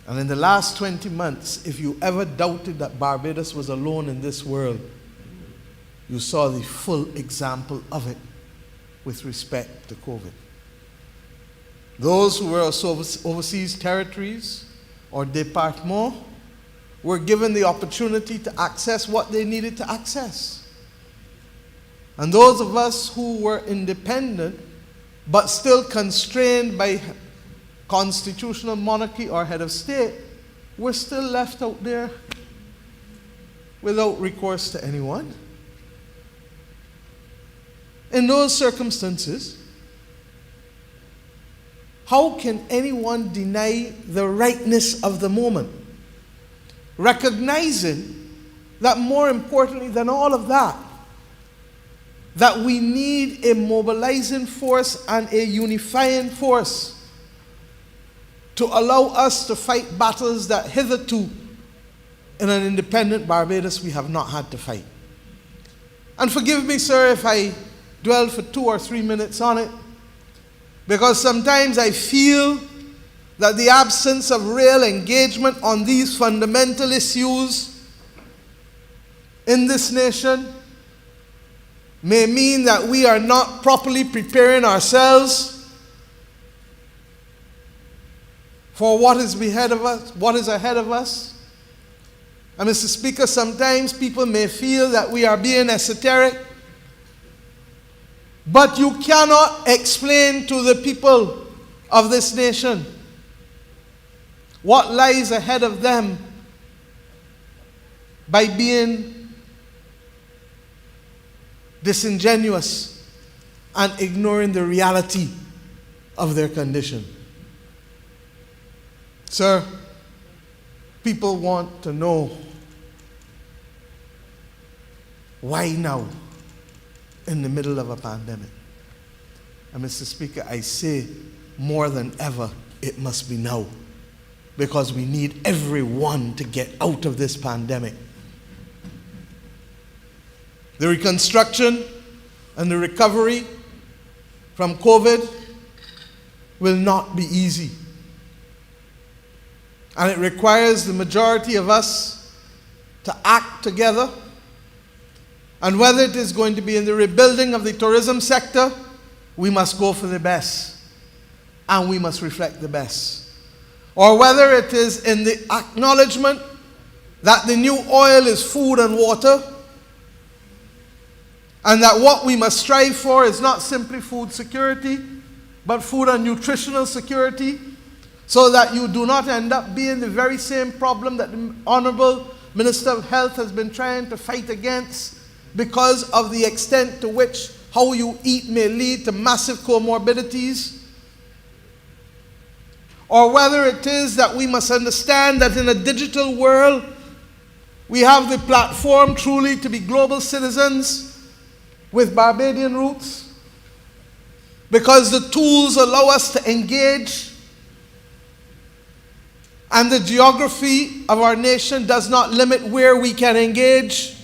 And in the last 20 months, if you ever doubted that Barbados was alone in this world, you saw the full example of it with respect to COVID. Those who were overseas territories or départements were given the opportunity to access what they needed to access. And those of us who were independent but still constrained by constitutional monarchy or head of state were still left out there without recourse to anyone. In those circumstances, how can anyone deny the rightness of the moment? Recognizing that more importantly than all of that, that we need a mobilizing force and a unifying force to allow us to fight battles that hitherto in an independent Barbados we have not had to fight. And forgive me, sir, if I dwell for 2 or 3 minutes on it, because sometimes I feel that the absence of real engagement on these fundamental issues in this nation may mean that we are not properly preparing ourselves for what is ahead of us. And Mr. Speaker, sometimes people may feel that we are being esoteric, but you cannot explain to the people of this nation what lies ahead of them by being disingenuous and ignoring the reality of their condition. Sir, people want to know why now in the middle of a pandemic. And Mr. Speaker, I say more than ever, it must be now, because we need everyone to get out of this pandemic. The reconstruction and the recovery from COVID will not be easy. And it requires the majority of us to act together. And whether it is going to be in the rebuilding of the tourism sector, we must go for the best. And we must reflect the best. Or whether it is in the acknowledgement that the new oil is food and water, and that what we must strive for is not simply food security, but food and nutritional security, so that you do not end up being the very same problem that the Honorable Minister of Health has been trying to fight against because of the extent to which how you eat may lead to massive comorbidities. Or whether it is that we must understand that in a digital world, we have the platform truly to be global citizens with Barbadian roots, because the tools allow us to engage, and the geography of our nation does not limit where we can engage.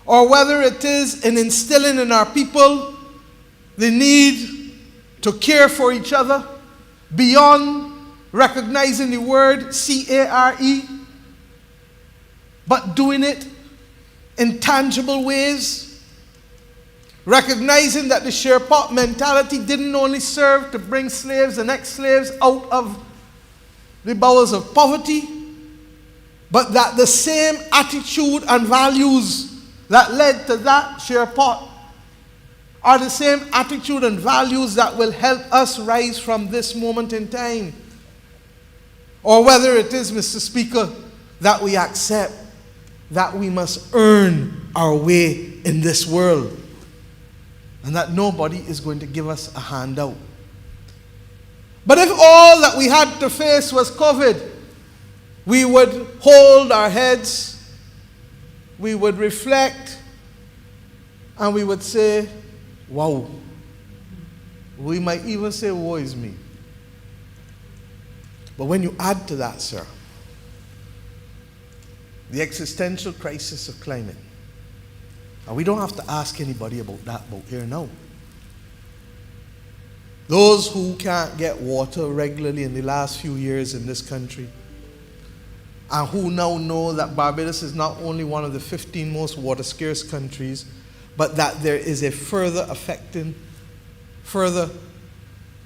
Or whether it is in instilling in our people the need to care for each other beyond recognizing the word C-A-R-E, but doing it in tangible ways, recognizing that the Sherpa mentality didn't only serve to bring slaves and ex-slaves out of the bowels of poverty, but that the same attitude and values that led to that share pot are the same attitude and values that will help us rise from this moment in time. Or whether it is, Mr. Speaker, that we accept that we must earn our way in this world and that nobody is going to give us a handout. But if all that we had to face was COVID, we would hold our heads, we would reflect, and we would say, wow. We might even say, woe is me. But when you add to that, sir, the existential crisis of climate, and we don't have to ask anybody about that boat here now. Those who can't get water regularly in the last few years in this country, and who now know that Barbados is not only one of the 15 most water scarce countries, but that there is a further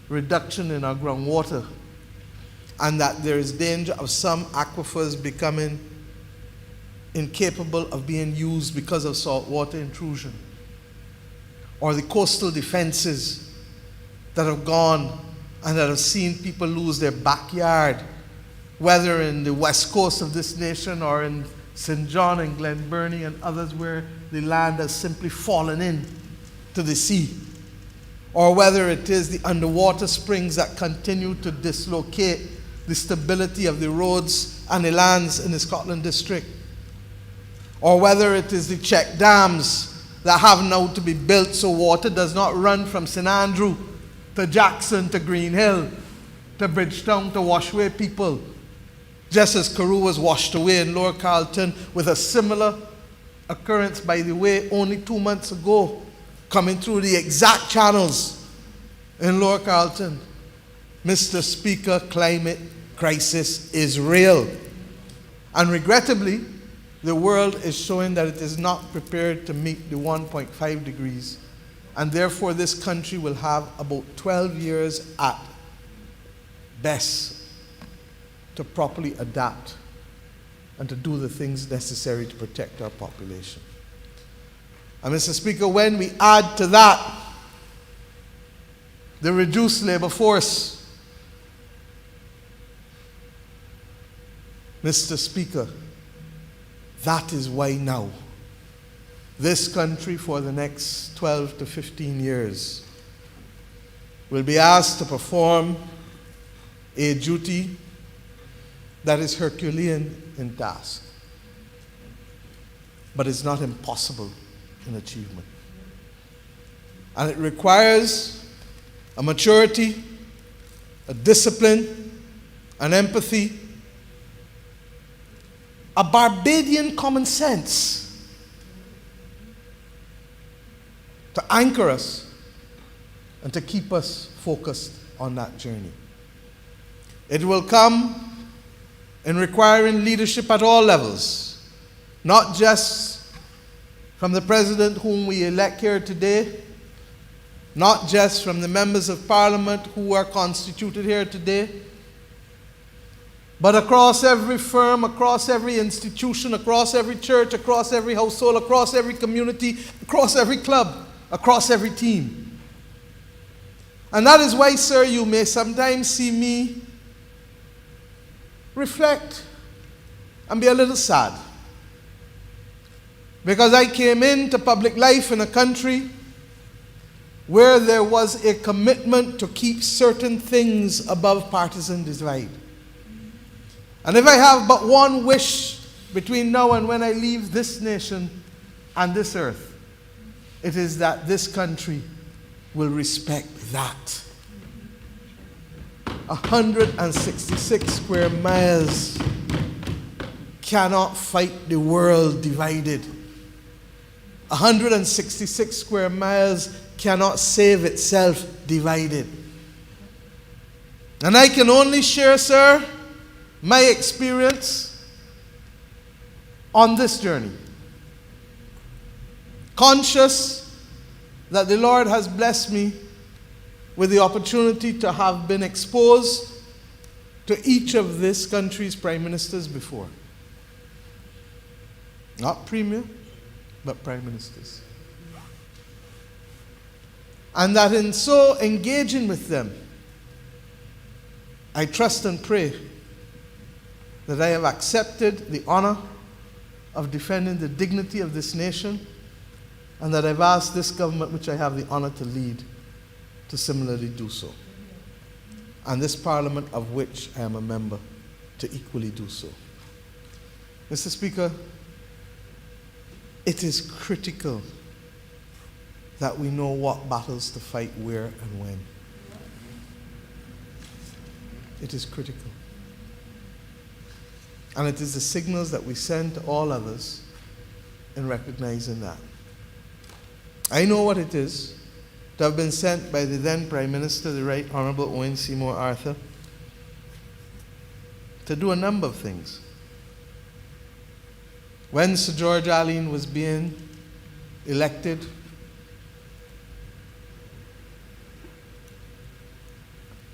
reduction in our groundwater, and that there is danger of some aquifers becoming incapable of being used because of saltwater intrusion, or the coastal defenses that have gone and that have seen people lose their backyard, whether in the west coast of this nation or in St. John and Glen Burnie and others where the land has simply fallen in to the sea, or whether it is the underwater springs that continue to dislocate the stability of the roads and the lands in the Scotland district, or whether it is the check dams that have now to be built so water does not run from St. Andrew to Jackson to Green Hill to Bridgetown to wash away people, just as Carew was washed away in Lower Carlton, with a similar occurrence, by the way, only 2 months ago, coming through the exact channels in Lower Carlton. Mr. Speaker, climate crisis is real. And regrettably, the world is showing that it is not prepared to meet the 1.5 degrees. And therefore, this country will have about 12 years at best to properly adapt and to do the things necessary to protect our population. And Mr. Speaker, when we add to that the reduced labor force, Mr. Speaker, that is why now this country for the next 12 to 15 years will be asked to perform a duty that is Herculean in task, but it's not impossible in achievement. And it requires a maturity, a discipline, an empathy, a Barbadian common sense to anchor us and to keep us focused on that journey. It will come in requiring leadership at all levels, not just from the President whom we elect here today, not just from the members of Parliament who are constituted here today, but across every firm, across every institution, across every church, across every household, across every community, across every club, across every team. And that is why, sir, you may sometimes see me reflect and be a little sad. Because I came into public life in a country where there was a commitment to keep certain things above partisan divide. And if I have but one wish between now and when I leave this nation and this earth, it is that this country will respect that. 166 square miles cannot fight the world divided. 166 square miles cannot save itself divided. And I can only share, sir, my experience on this journey, conscious that the Lord has blessed me with the opportunity to have been exposed to each of this country's prime ministers before. Not premier, but prime ministers. And that in so engaging with them, I trust and pray that I have accepted the honor of defending the dignity of this nation, and that I've asked this government, which I have the honor to lead, to similarly do so. And this parliament, of which I am a member, to equally do so. Mr. Speaker, it is critical that we know what battles to fight where and when. It is critical. And it is the signals that we send to all others in recognizing that. I know what it is to have been sent by the then Prime Minister, the Right Honorable Owen Seymour Arthur, to do a number of things. When Sir George Allen was being elected,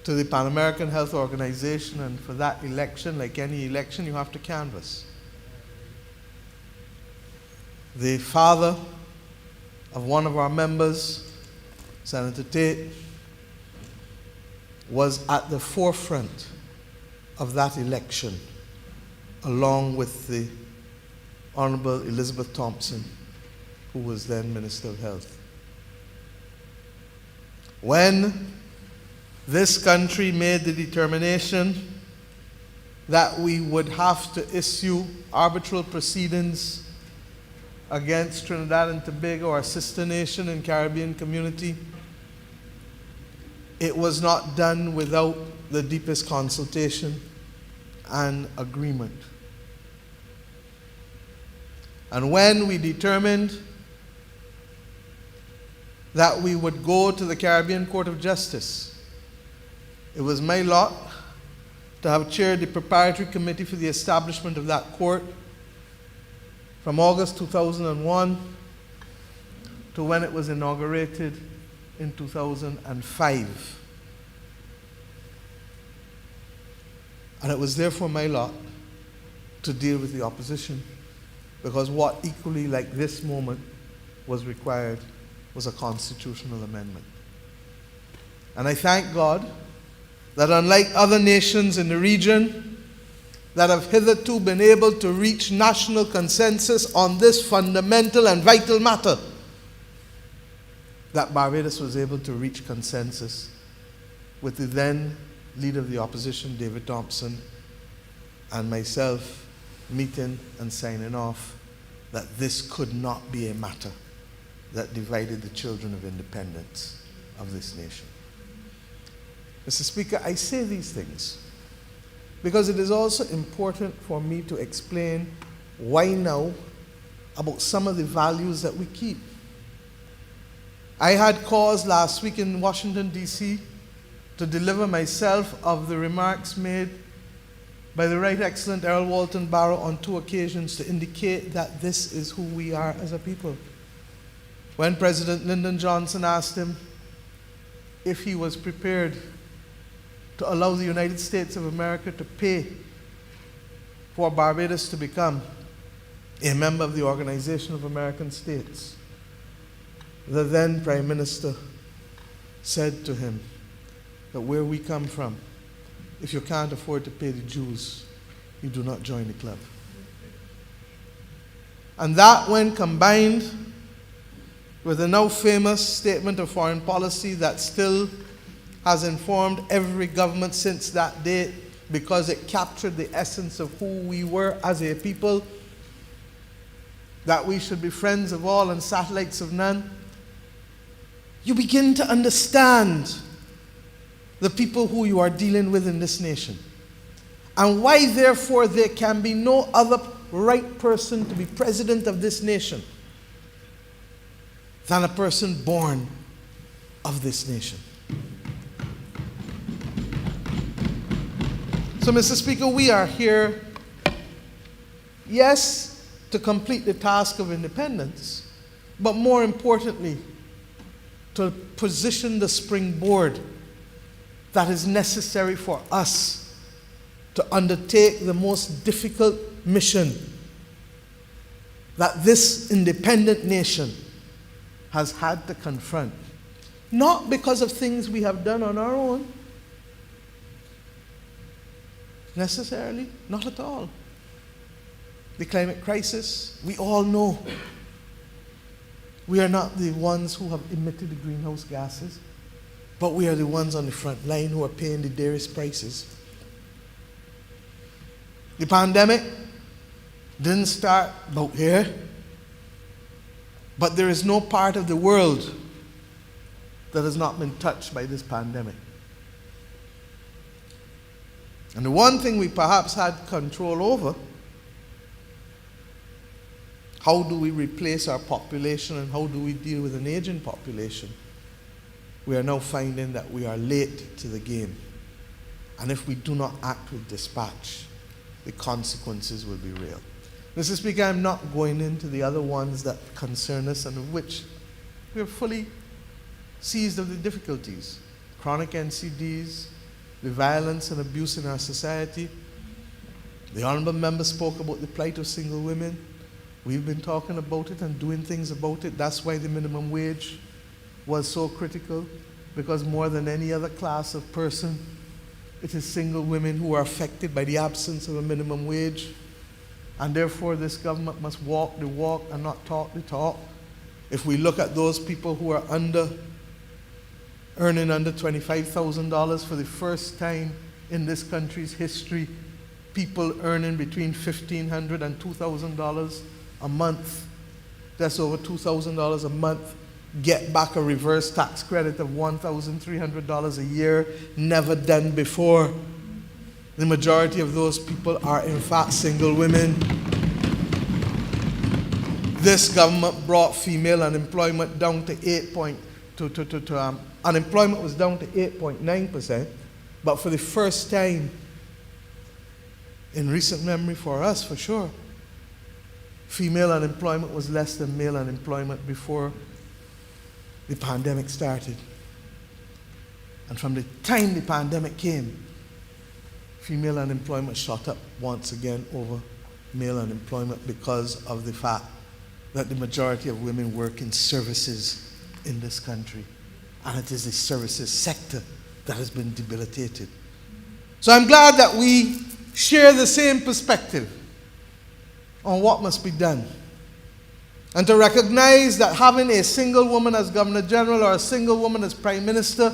to the Pan American Health Organization, and for that election, like any election, you have to canvass. The father of one of our members, Senator Tate, was at the forefront of that election, along with the Honorable Elizabeth Thompson, who was then Minister of Health. When this country made the determination that we would have to issue arbitral proceedings against Trinidad and Tobago, our sister nation and Caribbean community, it was not done without the deepest consultation and agreement. And when we determined that we would go to the Caribbean Court of Justice, it was my lot to have chaired the preparatory committee for the establishment of that court from August 2001 to when it was inaugurated in 2005. And it was therefore my lot to deal with the opposition, because what equally like this moment was required was a constitutional amendment. And I thank God that unlike other nations in the region that have hitherto been able to reach national consensus on this fundamental and vital matter, that Barbados was able to reach consensus with the then leader of the opposition, David Thompson, and myself meeting and signing off that this could not be a matter that divided the children of independence of this nation. Mr. Speaker, I say these things because it is also important for me to explain why now about some of the values that we keep. I had cause last week in Washington, D.C. to deliver myself of the remarks made by the Right Excellent Earl Walton Barrow on 2 occasions to indicate that this is who we are as a people. When President Lyndon Johnson asked him if he was prepared to allow the United States of America to pay for Barbados to become a member of the Organization of American States, the then Prime Minister said to him that where we come from, if you can't afford to pay the dues, you do not join the club. And that, when combined with the now famous statement of foreign policy that still has informed every government since that day, because it captured the essence of who we were as a people, that we should be friends of all and satellites of none, you begin to understand the people who you are dealing with in this nation, and why therefore there can be no other right person to be president of this nation than a person born of this nation. So, Mr. Speaker, we are here, yes, to complete the task of independence, but more importantly, to position the springboard that is necessary for us to undertake the most difficult mission that this independent nation has had to confront. Not because of things we have done on our own, necessarily, not at all. The climate crisis, we all know. We are not the ones who have emitted the greenhouse gases, but we are the ones on the front line who are paying the dearest prices. The pandemic didn't start about here, but there is no part of the world that has not been touched by this pandemic. And the one thing we perhaps had control over, how do we replace our population and how do we deal with an aging population? We are now finding that we are late to the game. And if we do not act with dispatch, the consequences will be real. Mr. Speaker, I'm not going into the other ones that concern us and of which we are fully seized of the difficulties. Chronic NCDs, the violence and abuse in our society. The Honourable Member spoke about the plight of single women. We've been talking about it and doing things about it. That's why the minimum wage was so critical, because more than any other class of person, it is single women who are affected by the absence of a minimum wage. And therefore, this government must walk the walk and not talk the talk. If we look at those people who are earning under $25,000 for the first time in this country's history, people earning between $1,500 and $2,000 a month, that's over $2,000 a month, get back a reverse tax credit of $1,300 a year, never done before. The majority of those people are in fact single women. This government brought female unemployment down to unemployment was down to 8.9%, but for the first time in recent memory for us, for sure, female unemployment was less than male unemployment before the pandemic started. And from the time the pandemic came, female unemployment shot up once again over male unemployment because of the fact that the majority of women work in services in this country. And it is the services sector that has been debilitated. So I'm glad that we share the same perspective on what must be done. And to recognize that having a single woman as Governor General or a single woman as Prime Minister,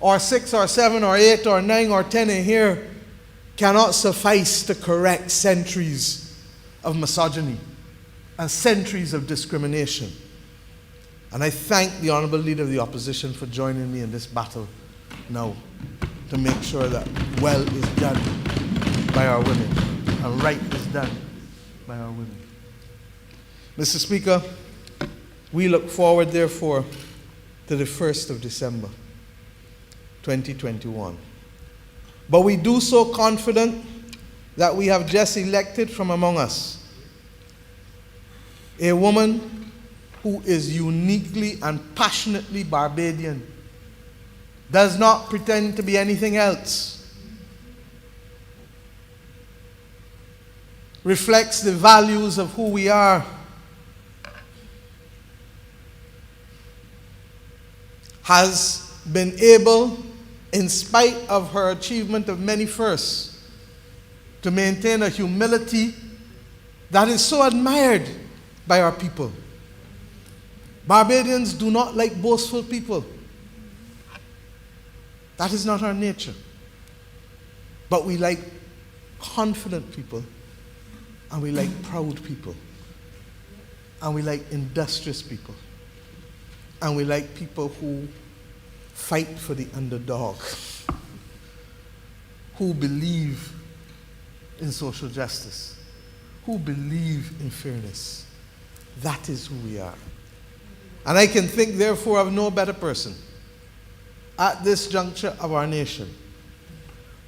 or 6 or 7 or 8 or 9 or 10 in here, cannot suffice to correct centuries of misogyny and centuries of discrimination. And I thank the Honourable Leader of the Opposition for joining me in this battle now to make sure that well is done by our women and right is done by our women. Mr. Speaker, we look forward, therefore, to the 1st of December, 2021. But we do so confident that we have just elected from among us a woman who is uniquely and passionately Barbadian, does not pretend to be anything else, reflects the values of who we are, has been able, in spite of her achievement of many firsts, to maintain a humility that is so admired by our people. Barbadians do not like boastful people. That is not our nature. But we like confident people, and we like proud people, and we like industrious people, and we like people who fight for the underdog, who believe in social justice, who believe in fairness. That is who we are. And I can think, therefore, of no better person at this juncture of our nation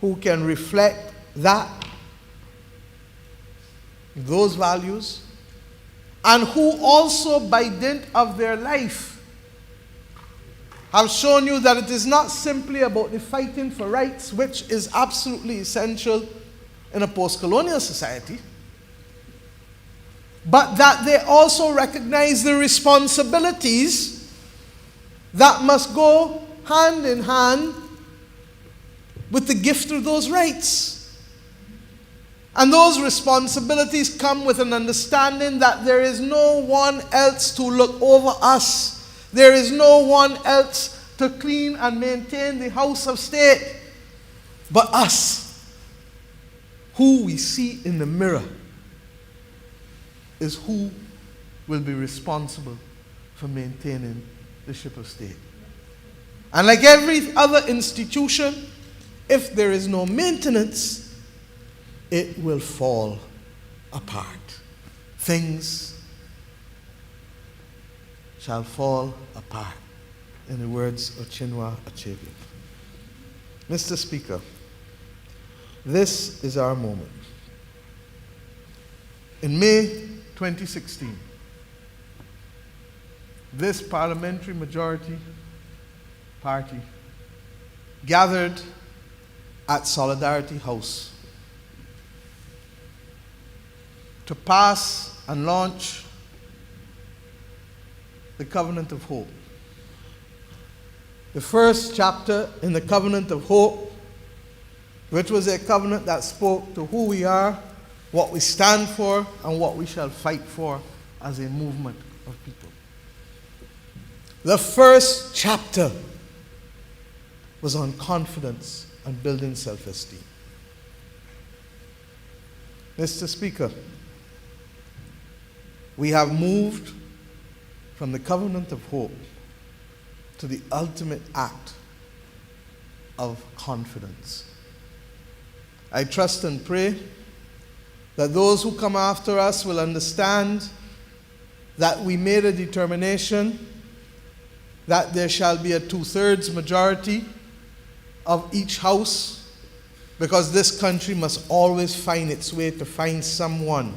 who can reflect that, those values, and who also, by dint of their life, have shown you that it is not simply about the fighting for rights, which is absolutely essential in a post-colonial society, but that they also recognize the responsibilities that must go hand in hand with the gift of those rights. And those responsibilities come with an understanding that there is no one else to look over us. There is no one else to clean and maintain the house of state but us. Who we see in the mirror is who will be responsible for maintaining the ship of state. And like every other institution, if there is no maintenance, it will fall apart. Things shall fall apart, in the words of Chinua Achebe. Mr. Speaker, this is our moment. In May 2016, this parliamentary majority party gathered at Solidarity House to pass and launch the Covenant of Hope. The first chapter in the Covenant of Hope, which was a covenant that spoke to who we are, what we stand for, and what we shall fight for as a movement of people. The first chapter was on confidence and building self-esteem. Mr. Speaker, we have moved from the Covenant of Hope to the ultimate act of confidence. I trust and pray that those who come after us will understand that we made a determination that there shall be a 2/3 majority of each house, because this country must always find its way to find someone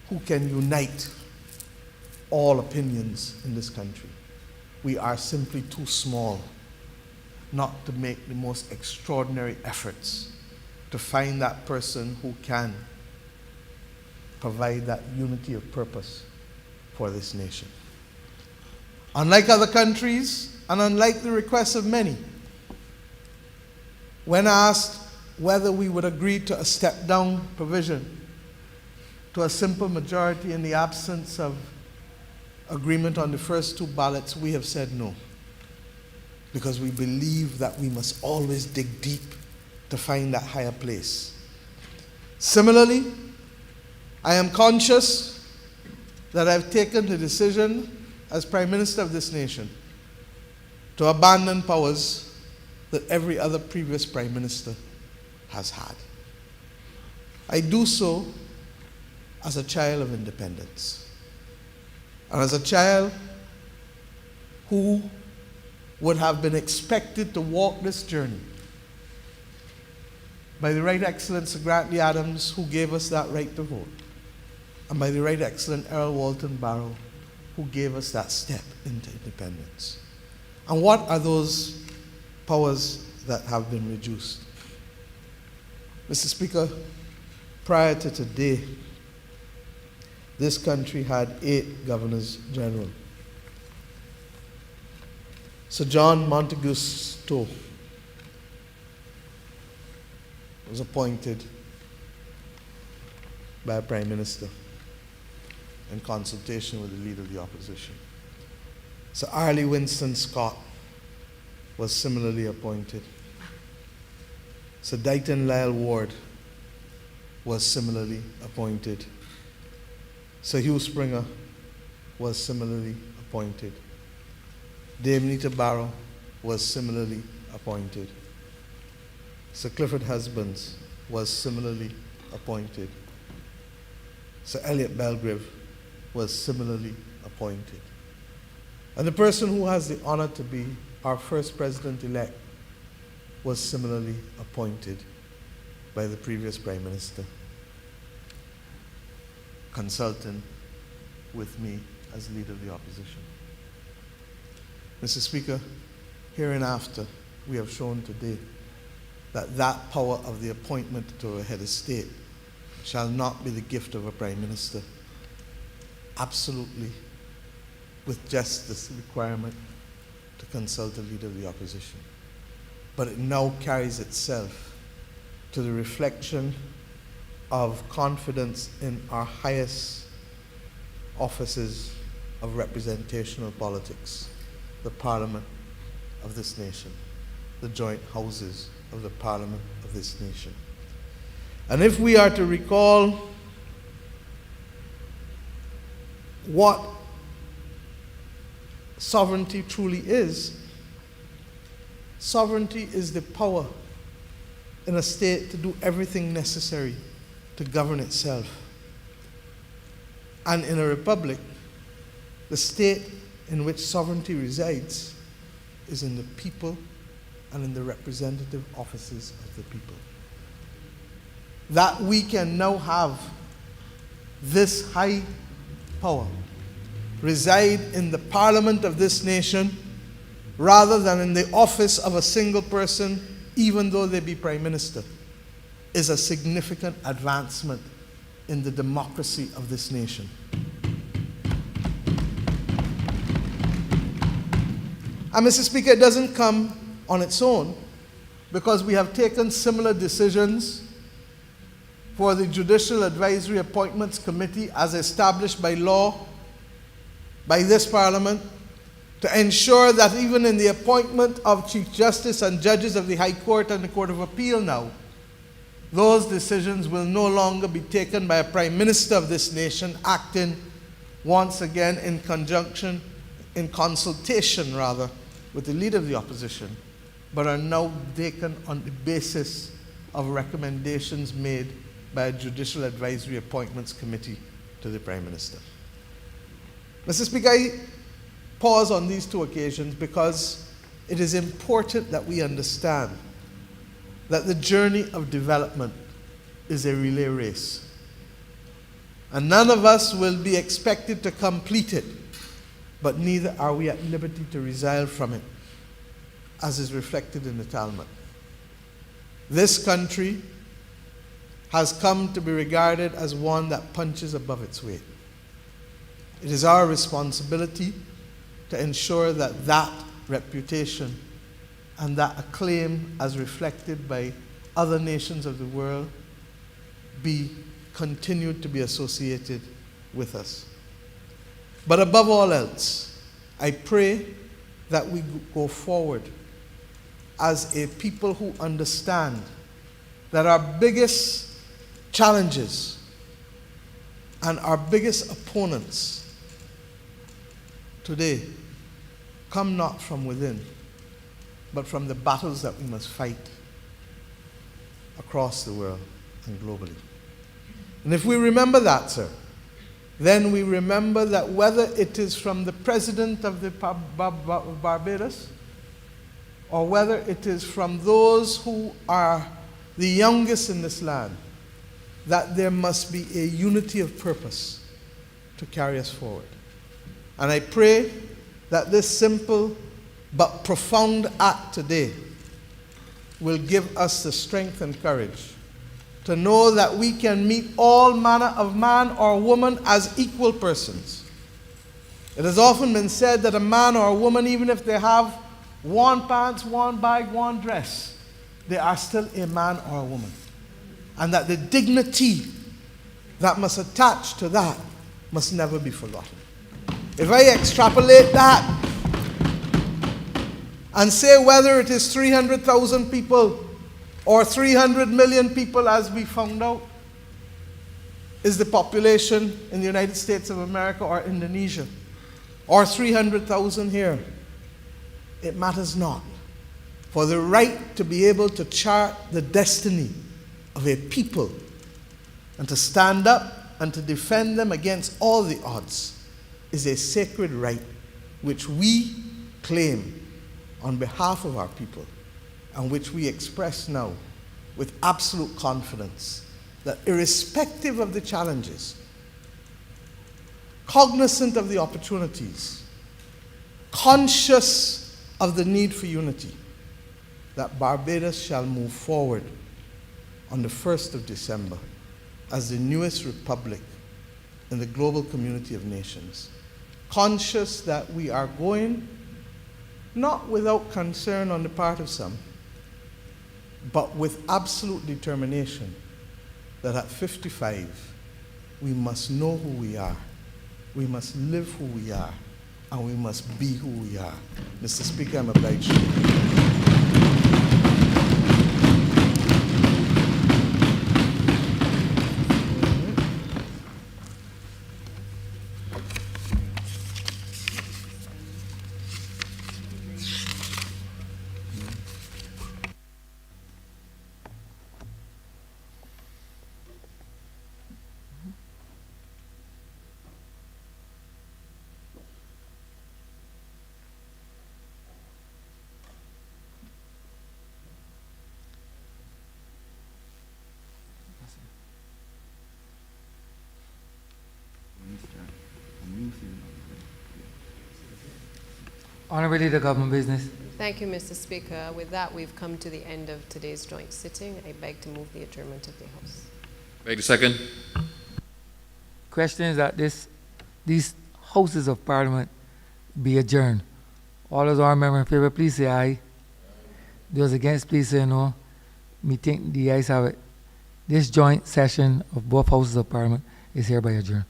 who can unite all opinions in this country. We are simply too small not to make the most extraordinary efforts to find that person who can provide that unity of purpose for this nation. Unlike other countries, and unlike the requests of many, when asked whether we would agree to a step-down provision to a simple majority in the absence of agreement on the first two ballots, we have said no, because we believe that we must always dig deep to find that higher place. Similarly, I am conscious that I've taken the decision as Prime Minister of this nation to abandon powers that every other previous Prime Minister has had. I do so as a child of independence, and as a child who would have been expected to walk this journey by the Right Excellent Sir Grantley Adams, who gave us that right to vote, and by the Right Excellent Earl Walton Barrow, who gave us that step into independence. And what are those powers that have been reduced? Mr. Speaker, prior to today, this country had 8 governors general. Sir John Montagu Stowe was appointed by a Prime Minister in consultation with the Leader of the Opposition. Sir Arley Winston Scott was similarly appointed. Sir Dighton Lyle Ward was similarly appointed. Sir Hugh Springer was similarly appointed. Dame Nita Barrow was similarly appointed. Sir Clifford Husbands was similarly appointed. Sir Elliot Belgrave was similarly appointed. And the person who has the honor to be our first president-elect was similarly appointed by the previous Prime Minister, consulting with me as Leader of the Opposition. Mr. Speaker, hereinafter, we have shown today that that power of the appointment to a head of state shall not be the gift of a Prime Minister, absolutely with just this requirement to consult the leader of the opposition. But it now carries itself to the reflection of confidence in our highest offices of representational politics, the parliament of this nation, the joint houses of the parliament of this nation. And if we are to recall what sovereignty truly is, sovereignty is the power in a state to do everything necessary to govern itself. And in a republic, the state in which sovereignty resides is in the people and in the representative offices of the people. That we can now have this high power reside in the parliament of this nation rather than in the office of a single person, even though they be prime minister, is a significant advancement in the democracy of this nation. And Mr. Speaker, it doesn't come on its own, because we have taken similar decisions for the Judicial Advisory Appointments Committee as established by law by this Parliament to ensure that even in the appointment of Chief Justice and judges of the High Court and the Court of Appeal now, those decisions will no longer be taken by a Prime Minister of this nation acting once again in conjunction, in consultation rather, with the Leader of the Opposition, but are now taken on the basis of recommendations made by a Judicial Advisory Appointments Committee to the Prime Minister. Mr. Speaker, I pause on these two occasions because it is important that we understand that the journey of development is a relay race. And none of us will be expected to complete it, but neither are we at liberty to resile from it, as is reflected in the Talmud. This country has come to be regarded as one that punches above its weight. It is our responsibility to ensure that that reputation and that acclaim, as reflected by other nations of the world, be continued to be associated with us. But above all else, I pray that we go forward as a people who understand that our biggest challenges and our biggest opponents today come not from within, but from the battles that we must fight across the world and globally. And if we remember that, sir, then we remember that whether it is from the President of the Barbados or whether it is from those who are the youngest in this land, that there must be a unity of purpose to carry us forward. And I pray that this simple but profound act today will give us the strength and courage to know that we can meet all manner of man or woman as equal persons. It has often been said that a man or a woman, even if they have one pants, one bag, one dress, they are still a man or a woman. And that the dignity that must attach to that must never be forgotten. If I extrapolate that and say whether it is 300,000 people or 300 million people, as we found out, is the population in the United States of America or Indonesia, or 300,000 here, it matters not. For the right to be able to chart the destiny of a people and to stand up and to defend them against all the odds is a sacred right which we claim on behalf of our people and which we express now with absolute confidence that irrespective of the challenges, cognizant of the opportunities, conscious of the need for unity, that Barbados shall move forward on the 1st of December as the newest republic in the global community of nations, conscious that we are going not without concern on the part of some, but with absolute determination that at 55, we must know who we are, we must live who we are, and we must be who we are. Mr. Speaker, I'm obliged to you. Honorable Leader, Government Business. Thank you, Mr. Speaker. With that, we've come to the end of today's joint sitting. I beg to move the adjournment of the House. Beg to second. Question is that these houses of Parliament be adjourned. All those are members in favor, please say aye. Those against, please say no. Me think the ayes have it. This joint session of both houses of Parliament is hereby adjourned.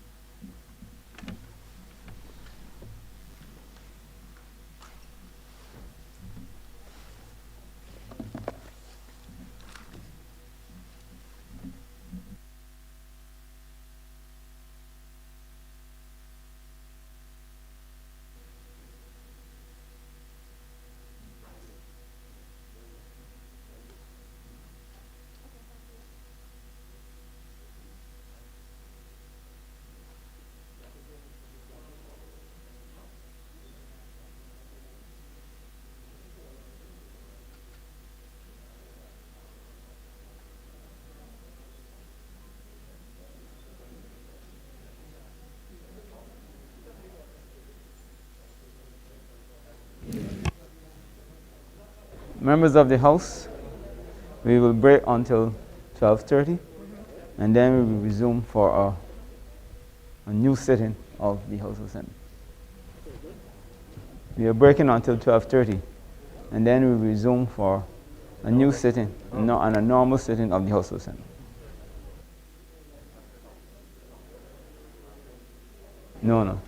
Members of the House, we will break until 12:30, and then we will resume for a new sitting of the House of Assembly. We are breaking until 12:30, and then we will resume for a new sitting and a normal sitting of the House of Assembly. No.